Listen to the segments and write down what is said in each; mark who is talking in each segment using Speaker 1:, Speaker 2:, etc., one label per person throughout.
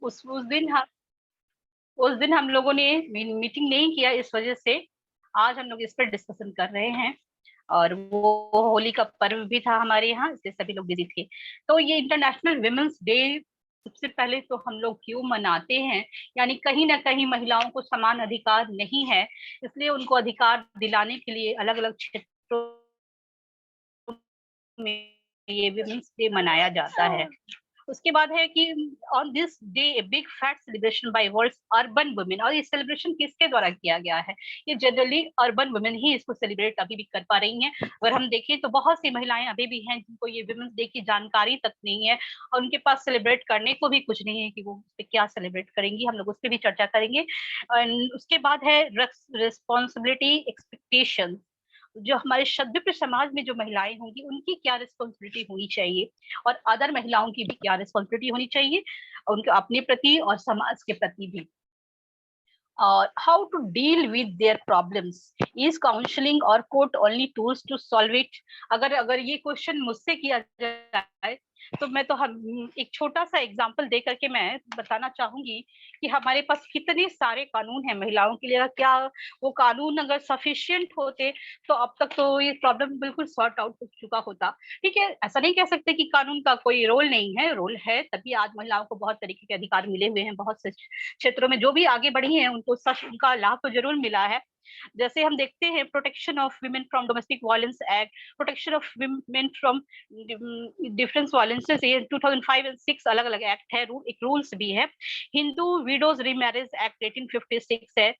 Speaker 1: उस दिन हम लोगों ने मीटिंग नहीं किया, इस वजह से आज हम लोग इस पर डिस्कशन कर रहे हैं। और वो होली का पर्व भी था हमारे यहाँ, इसलिए सभी लोग बिजी थे। तो ये इंटरनेशनल विमेंस डे सबसे पहले तो हम लोग क्यों मनाते हैं, यानी कहीं ना कहीं महिलाओं को समान अधिकार नहीं है, इसलिए उनको अधिकार दिलाने के लिए अलग अलग क्षेत्रों में ये विमेंस डे मनाया जाता है। उसके बाद है कि on this day a big fat celebration by world urban women, और ये सेलिब्रेशन किसके द्वारा किया गया है, ये जनरली अर्बन वुमेन ही इसको सेलिब्रेट अभी भी कर पा रही हैं। अगर हम देखें तो बहुत सी महिलाएं अभी भी हैं जिनको ये वुमेन्स डे की जानकारी तक नहीं है, और उनके पास सेलिब्रेट करने को भी कुछ नहीं है कि वो उस पर क्या सेलिब्रेट करेंगी। हम लोग उस पर भी चर्चा करेंगे। उसके बाद है रिस्पॉन्सिबिलिटी एक्सपेक्टेशन, जो हमारे सभ्य समाज में जो महिलाएं होंगी उनकी क्या रिस्पॉन्सिबिलिटी होनी चाहिए, और अदर महिलाओं की भी क्या रिस्पॉन्सिबिलिटी होनी चाहिए, उनके अपने प्रति और समाज के प्रति भी। और how to deal with their problems, is counselling और court only tools to solve it. अगर अगर ये क्वेश्चन मुझसे किया जाए तो मैं तो हम एक छोटा सा एग्जांपल दे करके मैं बताना चाहूंगी कि हमारे पास कितने सारे कानून हैं महिलाओं के लिए। क्या वो कानून अगर सफिशिएंट होते तो अब तक तो ये प्रॉब्लम बिल्कुल सॉर्ट आउट हो चुका होता। ठीक है, ऐसा नहीं कह सकते कि कानून का कोई रोल नहीं है, रोल है, तभी आज महिलाओं को बहुत तरीके के अधिकार मिले हुए हैं। बहुत से क्षेत्रों में जो भी आगे बढ़ी हैं उनको सच उनका लाभ तो जरूर मिला है। जैसे हम देखते हैं protection of women from domestic violence act, protection of women from difference violences, ये 2005 और 6 अलग अलग एक्ट है, एक रूल्स भी है। हिंदू विडोज रीमैरिज एक्ट 1856 है,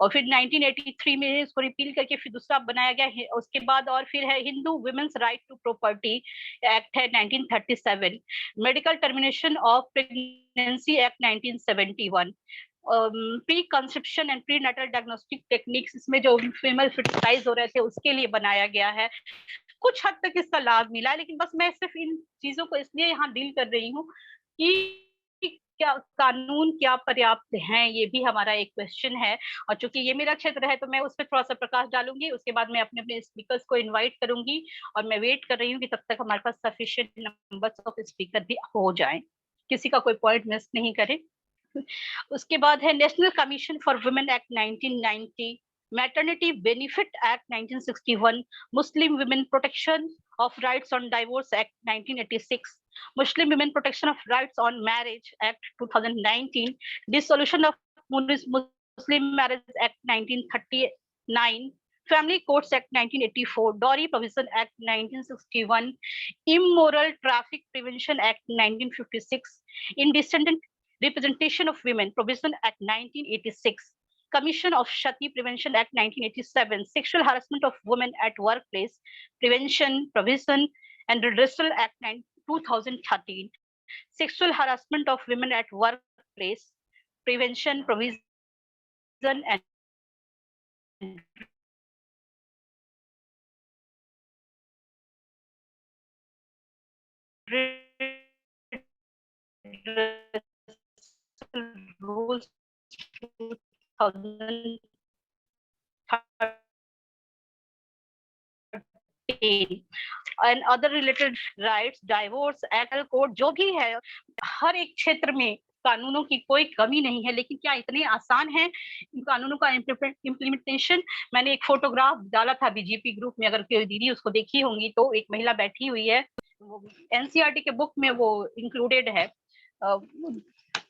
Speaker 1: और फिर 1983 में इसको रिपील करके फिर दूसरा बनाया गया है। उसके बाद और फिर है Hindu women's right to property act है 1937, medical termination of pregnancy act 1971, pre conception and pre natal diagnostic techniques, इसमें जो फीमेल फर्टिलाइज हो रहे थे उसके लिए बनाया गया है। कुछ हद तक इसका लाभ मिला है, लेकिन बस मैं सिर्फ इन चीजों को इसलिए यहाँ डील कर रही हूँ कि क्या कानून क्या पर्याप्त हैं, ये भी हमारा एक क्वेश्चन है। और चूंकि ये मेरा क्षेत्र है तो मैं उस पर थोड़ा सा प्रकाश डालूंगी, उसके बाद मैं अपने अपने स्पीकर्स को इनवाइट करूंगी, और मैं वेट कर रही हूँ कि तब तक हमारे पास सफिशिएंट नंबर्स ऑफ स्पीकर भी हो जाए, किसी का कोई पॉइंट मिस नहीं करे। उसके बाद है national commission for women act 1990, maternity benefit act 1961, Muslim women protection of rights on divorce act 1986, Muslim women protection of rights on marriage act 2019, dissolution of Muslim marriage act 1939, family courts act 1984, dowry provision act 1961, immoral traffic prevention act 1956, indecent representation of women provision act 1986, commission of Shati prevention act 1987, sexual harassment of women at workplace prevention provision and redressal act 2013, sexual harassment of women at workplace prevention provision and rules 2013 and other related rights, divorce act, code जो भी है, हर एक क्षेत्र में कानूनों की कोई कमी नहीं है। लेकिन क्या इतने आसान है इन कानूनों का इम्प्लीमेंटेशन? मैंने एक फोटोग्राफ डाला था बीजेपी ग्रुप में, अगर कोई दीदी उसको देखी होंगी तो एक महिला बैठी हुई है, एनसीईआरटी के बुक में वो इंक्लूडेड है,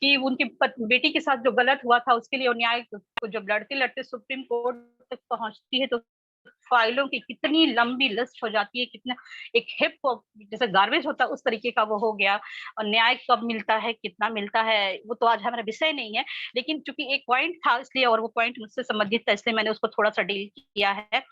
Speaker 1: कि उनकी बेटी के साथ जो गलत हुआ था उसके लिए न्याय को जब लड़ते लड़ते सुप्रीम कोर्ट तक पहुंचती है तो फाइलों की कितनी लंबी लिस्ट हो जाती है, कितना एक हिप जैसे गार्बेज होता है उस तरीके का वो हो गया। और न्याय कब मिलता है, कितना मिलता है, वो तो आज हमारा विषय नहीं है, लेकिन चूंकि एक पॉइंट था इसलिए, और वो पॉइंट मुझसे संबंधित था इसलिए मैंने उसको थोड़ा सा डील किया है।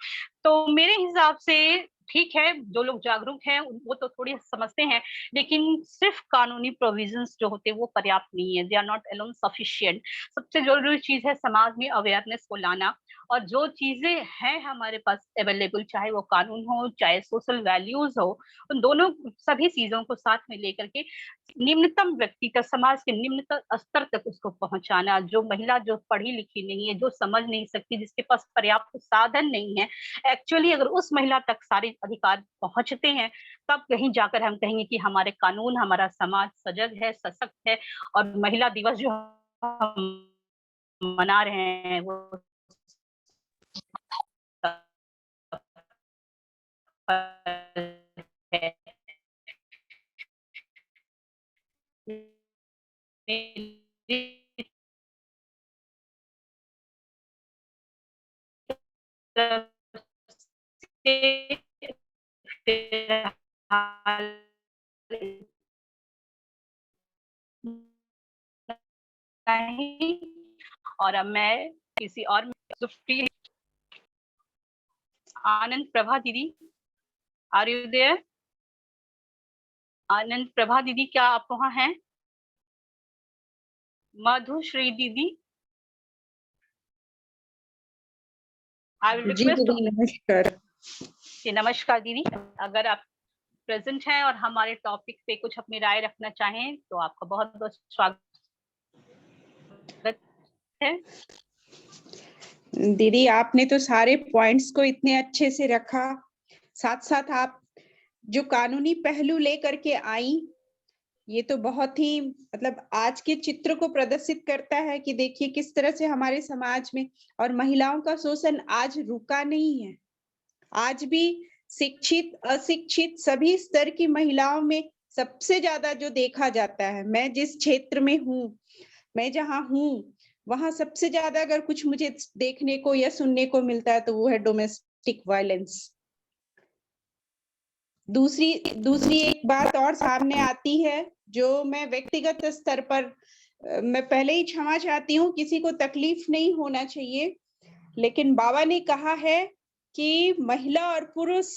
Speaker 1: तो मेरे हिसाब से ठीक है, जो लोग जागरूक हैं वो तो थोड़ी समझते हैं, लेकिन सिर्फ कानूनी प्रोविजंस जो होते हैं वो पर्याप्त नहीं है, they are not alone sufficient. सबसे जरूरी चीज है समाज में अवेयरनेस को लाना, और जो चीजें हैं हमारे पास अवेलेबल, चाहे वो कानून हो चाहे सोशल वैल्यूज हो, उन दोनों सभी चीजों को साथ में लेकर के निम्नतम व्यक्ति तक, समाज के निम्नतम स्तर तक उसको पहुंचाना। जो महिला जो पढ़ी लिखी नहीं है, जो समझ नहीं सकती, जिसके पास पर्याप्त साधन नहीं है, एक्चुअली अगर उस महिला तक सारे अधिकार पहुंचते हैं, तब कहीं जाकर हम कहेंगे कि हमारे कानून, हमारा समाज सजग है, सशक्त है। और महिला दिवस जो हम मना रहे हैं वो है। और अब मैं किसी और फ्री। आनंद प्रभा दीदी, आर यू देयर? आनंद प्रभा दीदी, क्या आप वहाँ हैं? मधुश्री दीदी, आई विल
Speaker 2: जी
Speaker 1: रिक्वेस्ट।
Speaker 2: दीदी नमस्कार।
Speaker 1: नमस्कार दीदी, अगर आप प्रेजेंट हैं और हमारे टॉपिक पे कुछ अपनी राय रखना चाहें तो आपका बहुत बहुत स्वागत है।
Speaker 2: दीदी आपने तो सारे पॉइंट्स को इतने अच्छे से रखा, साथ साथ आप जो कानूनी पहलू लेकर के आई, ये तो बहुत ही मतलब आज के चित्र को प्रदर्शित करता है कि देखिए किस तरह से हमारे समाज में और महिलाओं का शोषण आज रुका नहीं है। आज भी शिक्षित अशिक्षित सभी स्तर की महिलाओं में सबसे ज्यादा जो देखा जाता है, मैं जिस क्षेत्र में हूँ, मैं जहाँ हूँ, वहां सबसे ज्यादा अगर कुछ मुझे देखने को या सुनने को मिलता है तो वो है डोमेस्टिक वायलेंस। दूसरी एक बात और सामने आती है जो मैं व्यक्तिगत स्तर पर मैं पहले ही क्षमा चाहती हूँ, किसी को तकलीफ नहीं होना चाहिए, लेकिन बाबा ने कहा है कि महिला और पुरुष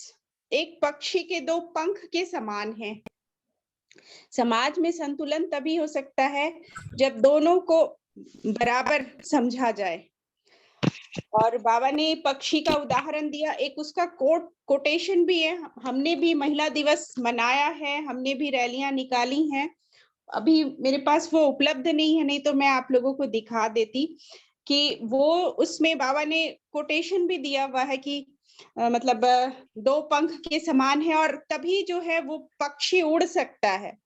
Speaker 2: एक पक्षी के दो पंख के समान हैं। समाज में संतुलन तभी हो सकता है जब दोनों को बराबर समझा जाए। और बाबा ने पक्षी का उदाहरण दिया, एक उसका कोटेशन भी है। हमने भी महिला दिवस मनाया है, हमने भी रैलियां निकाली हैं। अभी मेरे पास वो उपलब्ध नहीं है, नहीं तो मैं आप लोगों को दिखा देती कि वो उसमें बाबा ने कोटेशन भी दिया हुआ है कि मतलब दो पंख के समान है और तभी जो है वो पक्षी उड़ सकता है।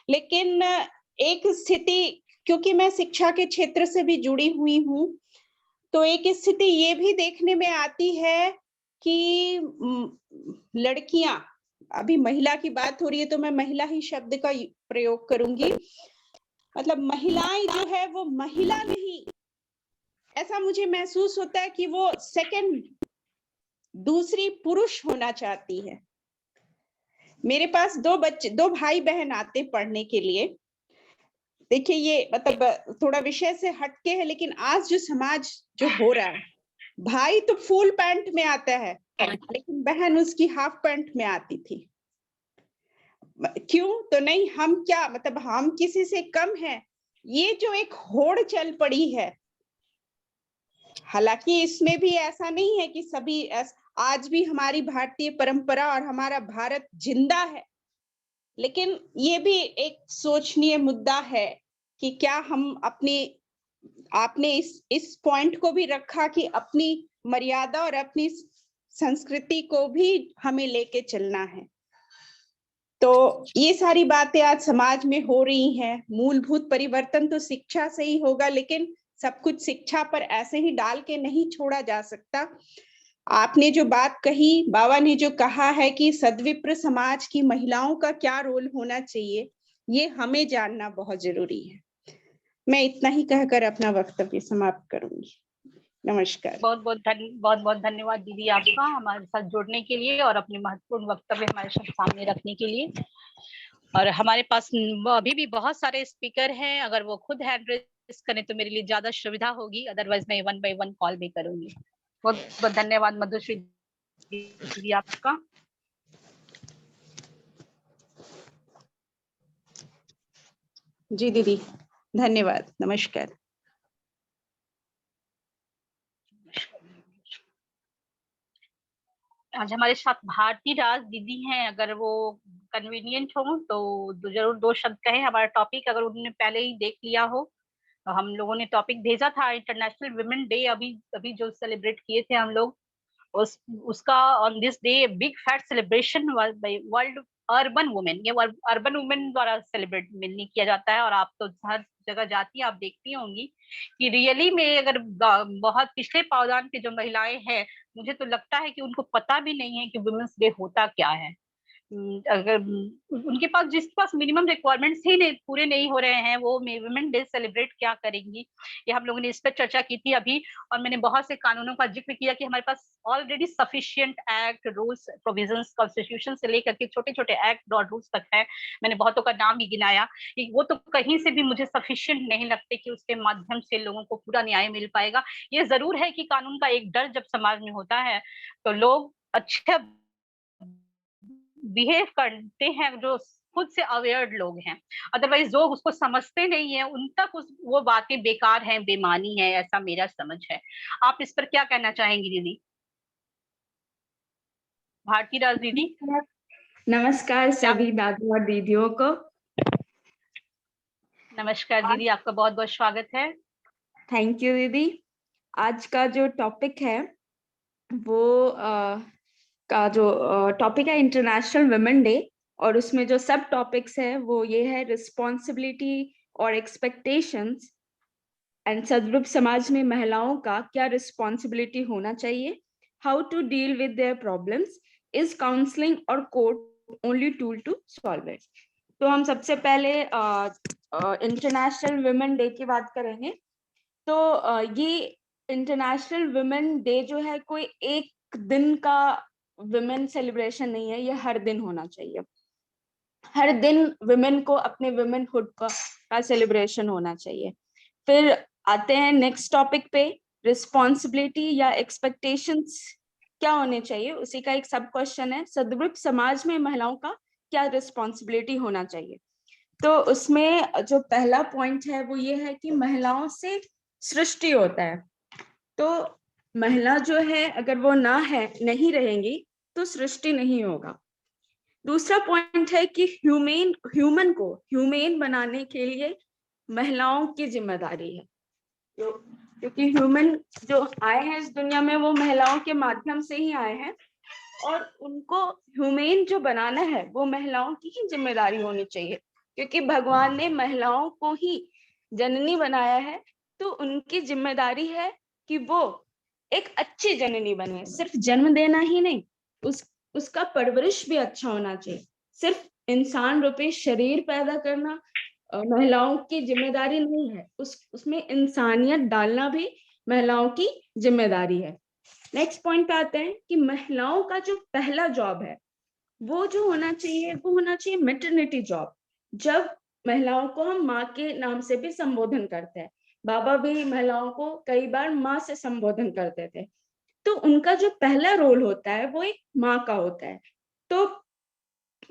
Speaker 2: लेकिन एक स्थिति, क्योंकि मैं शिक्षा के क्षेत्र से भी जुड़ी हुई हूँ, तो एक स्थिति ये भी देखने में आती है कि लड़कियां, अभी महिला की बात हो रही है तो मैं महिला ही शब्द का प्रयोग करूंगी, मतलब महिलाएं जो है वो महिला नहीं, ऐसा मुझे महसूस होता है कि वो सेकंड दूसरी पुरुष होना चाहती है। मेरे पास दो भाई बहन आते पढ़ने के लिए। देखिए ये मतलब थोड़ा विषय से हटके है, लेकिन आज जो समाज जो हो रहा है, भाई तो फुल पैंट में आता है लेकिन बहन उसकी हाफ पैंट में आती थी। क्यों? तो नहीं हम क्या मतलब हम किसी से कम हैं, ये जो एक होड़ चल पड़ी है। हालांकि इसमें भी ऐसा नहीं है कि सभी आज भी हमारी भारतीय परंपरा और हमारा भारत जिंदा है, लेकिन ये भी एक सोचनीय मुद्दा है कि क्या हम अपनी, आपने इस पॉइंट को भी रखा कि अपनी मर्यादा और अपनी संस्कृति को भी हमें लेके चलना है। तो ये सारी बातें आज समाज में हो रही हैं। मूलभूत परिवर्तन तो शिक्षा से ही होगा, लेकिन सब कुछ शिक्षा पर ऐसे ही डाल के नहीं छोड़ा जा सकता। आपने जो बात कही, बाबा ने जो कहा है कि सद्विप्र समाज की महिलाओं का क्या रोल होना चाहिए, ये हमें जानना बहुत जरूरी है। मैं इतना ही कहकर अपना वक्तव्य समाप्त करूंगी। नमस्कार।
Speaker 1: बहुत बहुत धन्यवाद दीदी आपका हमारे साथ जुड़ने के लिए और अपने महत्वपूर्ण वक्तव्य हमारे सामने रखने के लिए। और हमारे पास अभी भी बहुत सारे स्पीकर हैं, अगर वो खुद हैंड रेज करें तो मेरे लिए ज्यादा सुविधा होगी, अदरवाइज मैं 1 by 1 कॉल भी करूंगी। बहुत बहुत धन्यवाद मधुश्री दीदी आपका।
Speaker 2: जी दीदी धन्यवाद, नमस्कार।
Speaker 1: आज हमारे साथ भारती राज दीदी हैं, अगर वो कन्वीनियंट हो तो जरूर दो शब्द कहें। हमारा टॉपिक अगर उन्होंने पहले ही देख लिया हो तो हम लोगों ने टॉपिक भेजा था इंटरनेशनल वुमेन डे, अभी अभी जो सेलिब्रेट किए थे हम लोग, उस उसका on this day big fat celebration by world urban women. ये अर्बन वुमेन द्वारा सेलिब्रेट मिलनी किया जाता है। और आप तो हर जगह जाती हैं, आप देखती होंगी कि रियली में अगर बहुत पिछले पावदान की जो महिलाएं हैं, मुझे तो लगता है कि उनको पता भी नहीं है कि वुमेन्स डे होता क्या है। अगर उनके पास, जिसके पास मिनिमम रिक्वायरमेंट्स ही नहीं पूरे नहीं हो रहे हैं, वो वुमेन डे सेलिब्रेट क्या करेंगी। ये हम लोगों ने इस पर चर्चा की थी अभी। और मैंने बहुत से कानूनों का जिक्र किया कि हमारे पास already sufficient act, rules, provisions, constitution से लेकर के छोटे छोटे एक्ट और रूल्स तक है। मैंने बहुतों का नाम भी गिनाया कि वो तो कहीं से भी मुझे सफिशिएंट नहीं लगते कि उसके माध्यम से लोगों को पूरा न्याय मिल पाएगा। ये जरूर है कि कानून का एक डर जब समाज में होता है तो लोग अच्छे बिहेव करते हैं, जो खुद से अवेयर लोग हैं। अदरवाइज जो उसको समझते नहीं है उन तक वो बातें बेकार हैं, बेमानी है, ऐसा मेरा समझ है। आप इस पर क्या कहना चाहेंगी दीदी? भारती राज दीदी
Speaker 3: नमस्कार
Speaker 1: क्या?
Speaker 3: सभी दादी और दीदियों को।
Speaker 1: नमस्कार दीदी, आपका बहुत बहुत स्वागत है।
Speaker 3: थैंक यू दीदी। आज का जो टॉपिक है वो टॉपिक है इंटरनेशनल वुमेन डे, और उसमें जो सब टॉपिक्स है वो ये है रिस्पॉन्सिबिलिटी और एक्सपेक्टेशंस एंड सदरूप समाज में महिलाओं का क्या रिस्पॉन्सिबिलिटी होना चाहिए, how to deal with their problems, is counselling और court only tool to solve it. तो हम सबसे पहले इंटरनेशनल वुमेन डे की बात करेंगे। तो ये इंटरनेशनल वुमेन डे जो है कोई एक दिन का वुमेन सेलिब्रेशन नहीं है, ये हर दिन होना चाहिए। हर दिन वुमेन को अपने वुमेनहुड का सेलिब्रेशन होना चाहिए। फिर आते हैं नेक्स्ट टॉपिक पे, रिस्पॉन्सिबिलिटी या एक्सपेक्टेशंस क्या होने चाहिए। उसी का एक सब क्वेश्चन है, सदरूप समाज में महिलाओं का क्या रिस्पॉन्सिबिलिटी होना चाहिए। तो उसमें जो पहला पॉइंट है वो ये है कि महिलाओं से सृष्टि होता है। तो महिला जो है अगर वो नहीं रहेंगी तो सृष्टि नहीं होगा। दूसरा पॉइंट है कि ह्यूमन को ह्यूमेन बनाने के लिए महिलाओं की जिम्मेदारी है। क्योंकि ह्यूमन जो आए हैं इस दुनिया में वो महिलाओं के माध्यम से ही आए हैं, और उनको ह्यूमेन जो बनाना है वो महिलाओं की ही जिम्मेदारी होनी चाहिए। क्योंकि भगवान ने महिलाओं को ही जननी बनाया है, तो उनकी जिम्मेदारी है कि वो एक अच्छी जननी बने। सिर्फ जन्म देना ही नहीं, उसका परवरिश भी अच्छा होना चाहिए। सिर्फ इंसान रूपी शरीर पैदा करना महिलाओं की जिम्मेदारी नहीं है, उसमें इंसानियत डालना भी महिलाओं की जिम्मेदारी है। नेक्स्ट पॉइंट पे आते हैं कि महिलाओं का जो पहला जॉब है वो जो होना चाहिए वो होना चाहिए मैटरनिटी जॉब। जब महिलाओं को हम माँ के नाम से भी संबोधन करते हैं, बाबा भी महिलाओं को कई बार माँ से संबोधन करते थे, तो उनका जो पहला रोल होता है वो एक माँ का होता है। तो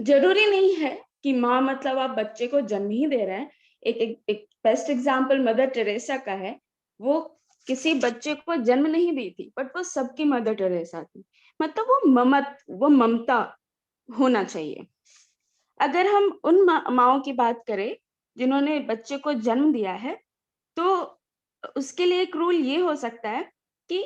Speaker 3: जरूरी नहीं है कि माँ मतलब आप बच्चे को जन्म ही दे रहे हैं। एक बेस्ट एग्जाम्पल मदर टेरेसा का है। वो किसी बच्चे को जन्म नहीं दी थी, बट वो सबकी मदर टेरेसा थी। मतलब वो ममता होना चाहिए। अगर हम उन माओं की बात करें जिन्होंने बच्चे को जन्म दिया है, तो उसके लिए एक रूल ये हो सकता है कि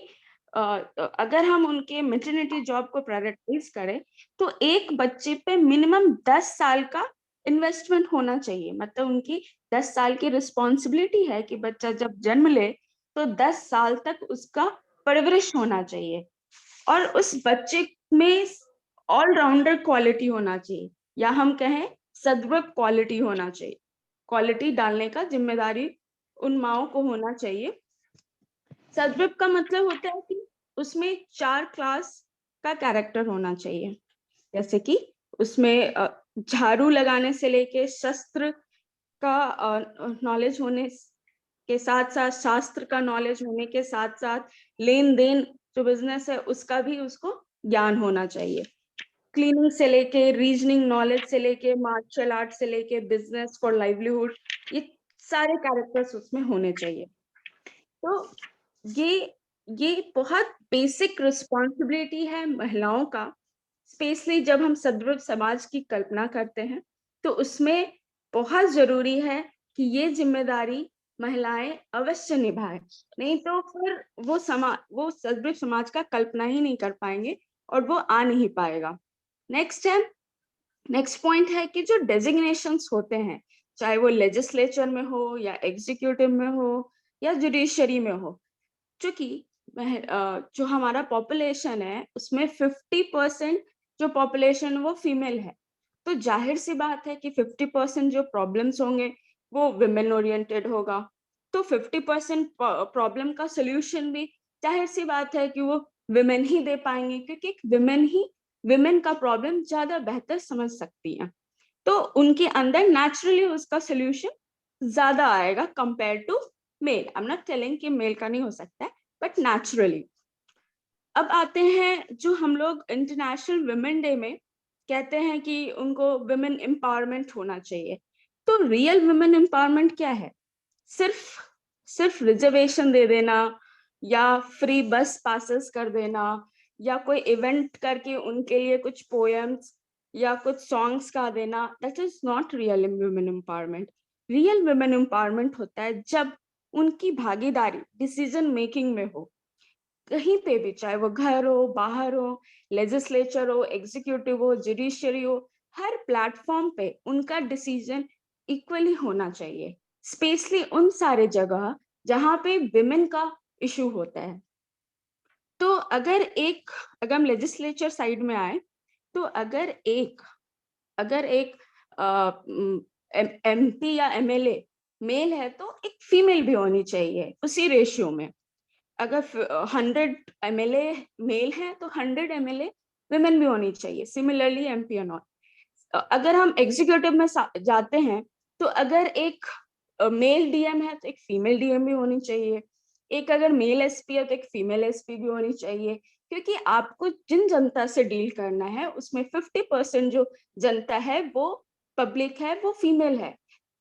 Speaker 3: अगर हम उनके मैटरनिटी जॉब को प्रायोरिटाइज करें तो एक बच्चे पे मिनिमम 10 साल का इन्वेस्टमेंट होना चाहिए। मतलब उनकी 10 साल की रिस्पॉन्सिबिलिटी है कि बच्चा जब जन्म ले तो 10 साल तक उसका परवरिश होना चाहिए, और उस बच्चे में ऑलराउंडर क्वालिटी होना चाहिए, या हम कहें सद्वृत क्वालिटी होना चाहिए। क्वालिटी डालने का जिम्मेदारी उन माओं को होना चाहिए। सद्वृत का मतलब होता है कि उसमें 4 क्लास का कैरेक्टर होना चाहिए। जैसे कि उसमें झाड़ू लगाने से लेके शस्त्र का नॉलेज होने के साथ साथ, शास्त्र का नॉलेज होने के साथ साथ, लेन देन जो बिजनेस है उसका भी उसको ज्ञान होना चाहिए। क्लीनिंग से लेके, रीजनिंग नॉलेज से लेके, मार्शल आर्ट से लेके, बिजनेस फॉर लाइवलीहुड, ये सारे कैरेक्टर्स उसमें होने चाहिए। तो ये ये बहुत बेसिक रिस्पॉन्सिबिलिटी है महिलाओं का, स्पेशली जब हम सदृढ़ समाज की कल्पना करते हैं, तो उसमें बहुत जरूरी है कि ये जिम्मेदारी महिलाएं अवश्य निभाएं, नहीं तो फिर वो सदृढ़ समाज का कल्पना ही नहीं कर पाएंगे और वो आ नहीं पाएगा। नेक्स्ट पॉइंट है कि जो डेजिग्नेशंस होते हैं, चाहे वो लेजिस्लेचर में हो या एग्जीक्यूटिव में हो या जुडिशरी में हो, चूंकि जो हमारा पॉपुलेशन है उसमें 50% जो पॉपुलेशन वो फीमेल है, तो जाहिर सी बात है कि 50% जो प्रॉब्लम्स होंगे वो विमेन ओरिएंटेड होगा। तो 50% प्रॉब्लम का सोल्यूशन भी जाहिर सी बात है कि वो विमेन ही दे पाएंगे, क्योंकि विमेन का प्रॉब्लम ज्यादा बेहतर समझ सकती है, तो उनके अंदर नेचुरली उसका सोल्यूशन ज्यादा आएगा compare to male. I am not telling कि मेल का नहीं हो सकता है, बट नेचुरली। अब आते हैं जो हम लोग इंटरनेशनल वुमेन डे में कहते हैं कि उनको वुमेन एम्पावरमेंट होना चाहिए। तो रियल वुमेन एम्पावरमेंट क्या है? सिर्फ सिर्फ रिजर्वेशन दे देना या फ्री बस पासेस कर देना या कोई इवेंट करके उनके लिए कुछ पोएम्स या कुछ सॉन्ग्स गा देना, that is not real women empowerment. Real women empowerment होता है जब उनकी भागीदारी डिसीजन मेकिंग में हो, कहीं पे भी, चाहे वो घर हो, बाहर हो, लेजिस्लेचर हो, एग्जीक्यूटिव हो, जुडिशरी हो, हर प्लेटफॉर्म पे उनका डिसीजन इक्वली होना चाहिए, स्पेशली उन सारे जगह जहां पे विमेन का इशू होता है। तो अगर हम लेजिस्लेचर साइड में आए, तो अगर एक एमपी या एमएलए मेल है तो एक फीमेल भी होनी चाहिए उसी रेशियो में। अगर 100 एमएलए मेल है तो 100 एमएलए विमेन भी होनी चाहिए, सिमिलरली एमपी और नॉट। अगर हम एग्जीक्यूटिव में जाते हैं, तो अगर एक मेल डीएम है तो एक फीमेल डीएम भी होनी चाहिए, एक अगर मेल एसपी है तो एक फीमेल एसपी भी होनी चाहिए, क्योंकि आपको जिन जनता से डील करना है उसमें 50% जो जनता है वो पब्लिक है, वो फीमेल है।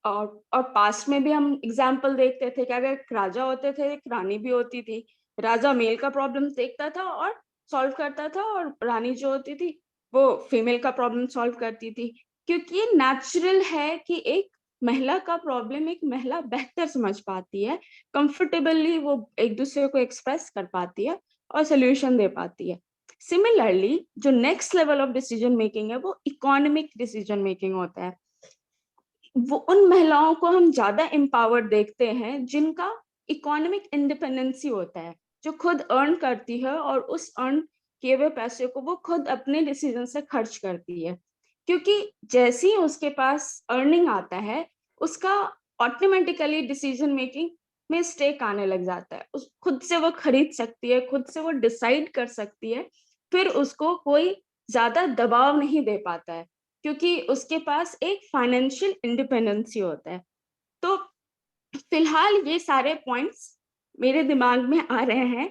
Speaker 3: और पास्ट में भी हम एग्जाम्पल देखते थे कि अगर राजा होते थे, एक रानी भी होती थी। राजा मेल का प्रॉब्लम देखता था और सॉल्व करता था, और रानी जो होती थी वो फीमेल का प्रॉब्लम सॉल्व करती थी, क्योंकि ये नेचुरल है कि एक महिला का प्रॉब्लम एक महिला बेहतर समझ पाती है, कंफर्टेबली वो एक दूसरे को एक्सप्रेस कर पाती है और सोल्यूशन दे पाती है। सिमिलरली जो next level of decision making है वो इकोनॉमिक डिसीजन मेकिंग होता है। वो उन महिलाओं को हम ज्यादा एम्पावर्ड देखते हैं जिनका इकोनॉमिक इंडिपेंडेंसी होता है, जो खुद अर्न करती है और उस अर्न किए हुए पैसे को वो खुद अपने डिसीजन से खर्च करती है, क्योंकि जैसे ही उसके पास अर्निंग आता है उसका ऑटोमेटिकली डिसीजन मेकिंग में स्टेक आने लग जाता है। उस खुद से वो खरीद सकती है, खुद से वो डिसाइड कर सकती है, फिर उसको कोई ज्यादा दबाव नहीं दे पाता है, क्योंकि उसके पास एक फाइनेंशियल इंडिपेंडेंसी होता है। तो फिलहाल ये सारे पॉइंट्स मेरे दिमाग में आ रहे हैं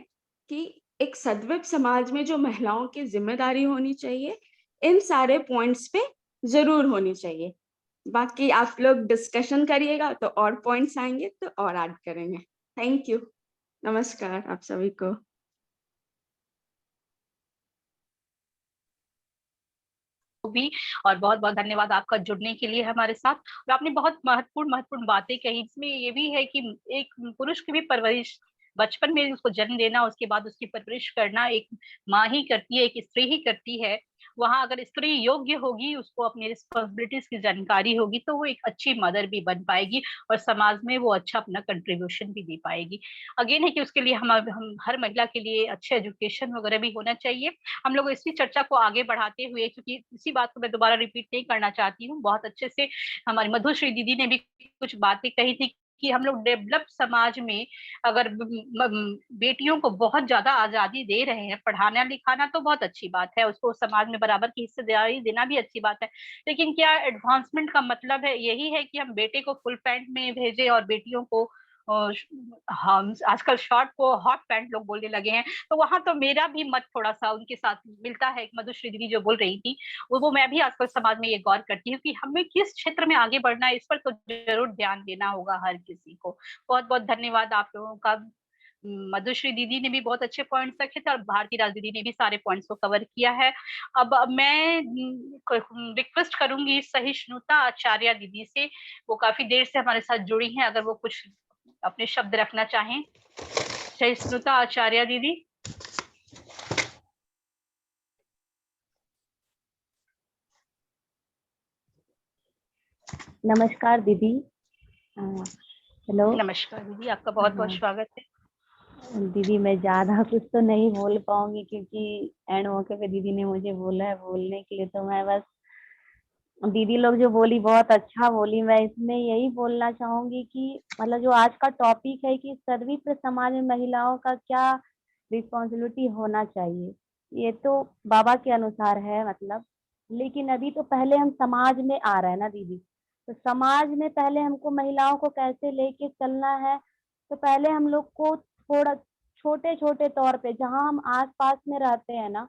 Speaker 3: कि एक सद्भाव समाज में जो महिलाओं की जिम्मेदारी होनी चाहिए, इन सारे पॉइंट्स पे जरूर होनी चाहिए। बाकी आप लोग डिस्कशन करिएगा तो और पॉइंट्स आएंगे तो और ऐड करेंगे। Thank you. नमस्कार आप सभी को।
Speaker 1: भी और बहुत बहुत धन्यवाद आपका जुड़ने के लिए हमारे साथ। और आपने बहुत महत्वपूर्ण बातें कही। इसमें ये भी है कि एक पुरुष की भी परवरिश बचपन में उसको जन्म देना, उसके बाद उसकी परवरिश करना एक माँ ही करती है, एक स्त्री ही करती है। वहां अगर स्त्री योग्य होगी, उसको अपनी रिस्पॉन्सिबिलिटीज की जानकारी होगी, तो वो एक अच्छी मदर भी बन पाएगी और समाज में वो अच्छा अपना कंट्रीब्यूशन भी दे पाएगी। अगेन है कि उसके लिए हम हर महिला के लिए अच्छे एजुकेशन वगैरह भी होना चाहिए। हम लोग इसी चर्चा को आगे बढ़ाते हुए, क्योंकि इसी बात को मैं दोबारा रिपीट नहीं करना चाहती हूँ, बहुत अच्छे से हमारी मधुश्री दीदी ने भी कुछ बातें कही थी कि हम लोग डेवलप समाज में अगर बेटियों को बहुत ज्यादा आजादी दे रहे हैं, पढ़ाना लिखाना तो बहुत अच्छी बात है, उसको समाज में बराबर की हिस्सेदारी देना भी अच्छी बात है, लेकिन क्या एडवांसमेंट का मतलब है यही है कि हम बेटे को फुल पैंट में भेजे और बेटियों को हम आजकल शॉर्ट को हॉट पैंट लोग बोलने लगे हैं। तो वहां तो मेरा भी मत थोड़ा सा उनके साथ मिलता है। मधुश्री दीदी जो बोल रही थी वो मैं भी आजकल समाज में ये गौर करती हूँ कि हमें किस क्षेत्र में आगे बढ़ना है, इस पर तो जरूर ध्यान देना होगा हर किसी को। बहुत बहुत धन्यवाद आप लोगों का। मधुश्री दीदी ने भी बहुत अच्छे पॉइंट्स रखे थे और भारती राज दीदी ने भी सारे पॉइंट्स को कवर किया है। अब मैं रिक्वेस्ट करूंगी सहिष्णुता आचार्य दीदी से, वो काफी देर से हमारे साथ जुड़ी हैं, अगर वो कुछ अपने शब्द रखना चाहें। सहिष्णुता आचार्य दीदी।
Speaker 4: नमस्कार दीदी। हेलो।
Speaker 1: नमस्कार दीदी, आपका बहुत बहुत स्वागत है।
Speaker 4: दीदी मैं ज्यादा कुछ तो नहीं बोल पाऊंगी क्योंकि एंड मौके पे दीदी ने मुझे बोला है बोलने के लिए, तो मैं बस दीदी लोग जो बोली बहुत अच्छा बोली। मैं इसमें यही बोलना चाहूंगी कि मतलब जो आज का टॉपिक है कि सर्वत्र समाज में महिलाओं का क्या रिस्पॉन्सिबिलिटी होना चाहिए, ये तो बाबा के अनुसार है मतलब। लेकिन अभी तो पहले हम समाज में आ रहे हैं ना दीदी, तो समाज में पहले हमको महिलाओं को कैसे लेके चलना है। तो पहले हम लोग को थोड़ा छोटे छोटे तौर पे जहाँ हम आस पास में रहते हैं ना,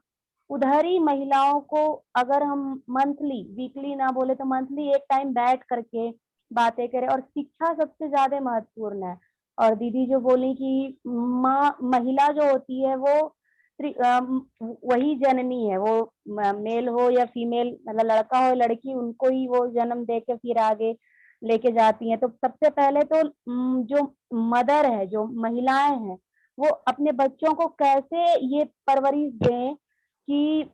Speaker 4: उधर ही महिलाओं को अगर हम मंथली, वीकली ना बोले तो मंथली एक टाइम बैठ करके बातें करें। और शिक्षा सबसे ज्यादा महत्वपूर्ण है। और दीदी जो बोली कि माँ महिला जो होती है वो वही जननी है, वो मेल हो या फीमेल, मतलब लड़का हो या लड़की, उनको ही वो जन्म दे के फिर आगे लेके जाती हैं। तो सबसे पहले तो जो मदर है, जो महिलाएं हैं, वो अपने बच्चों को कैसे ये परवरिश दें कि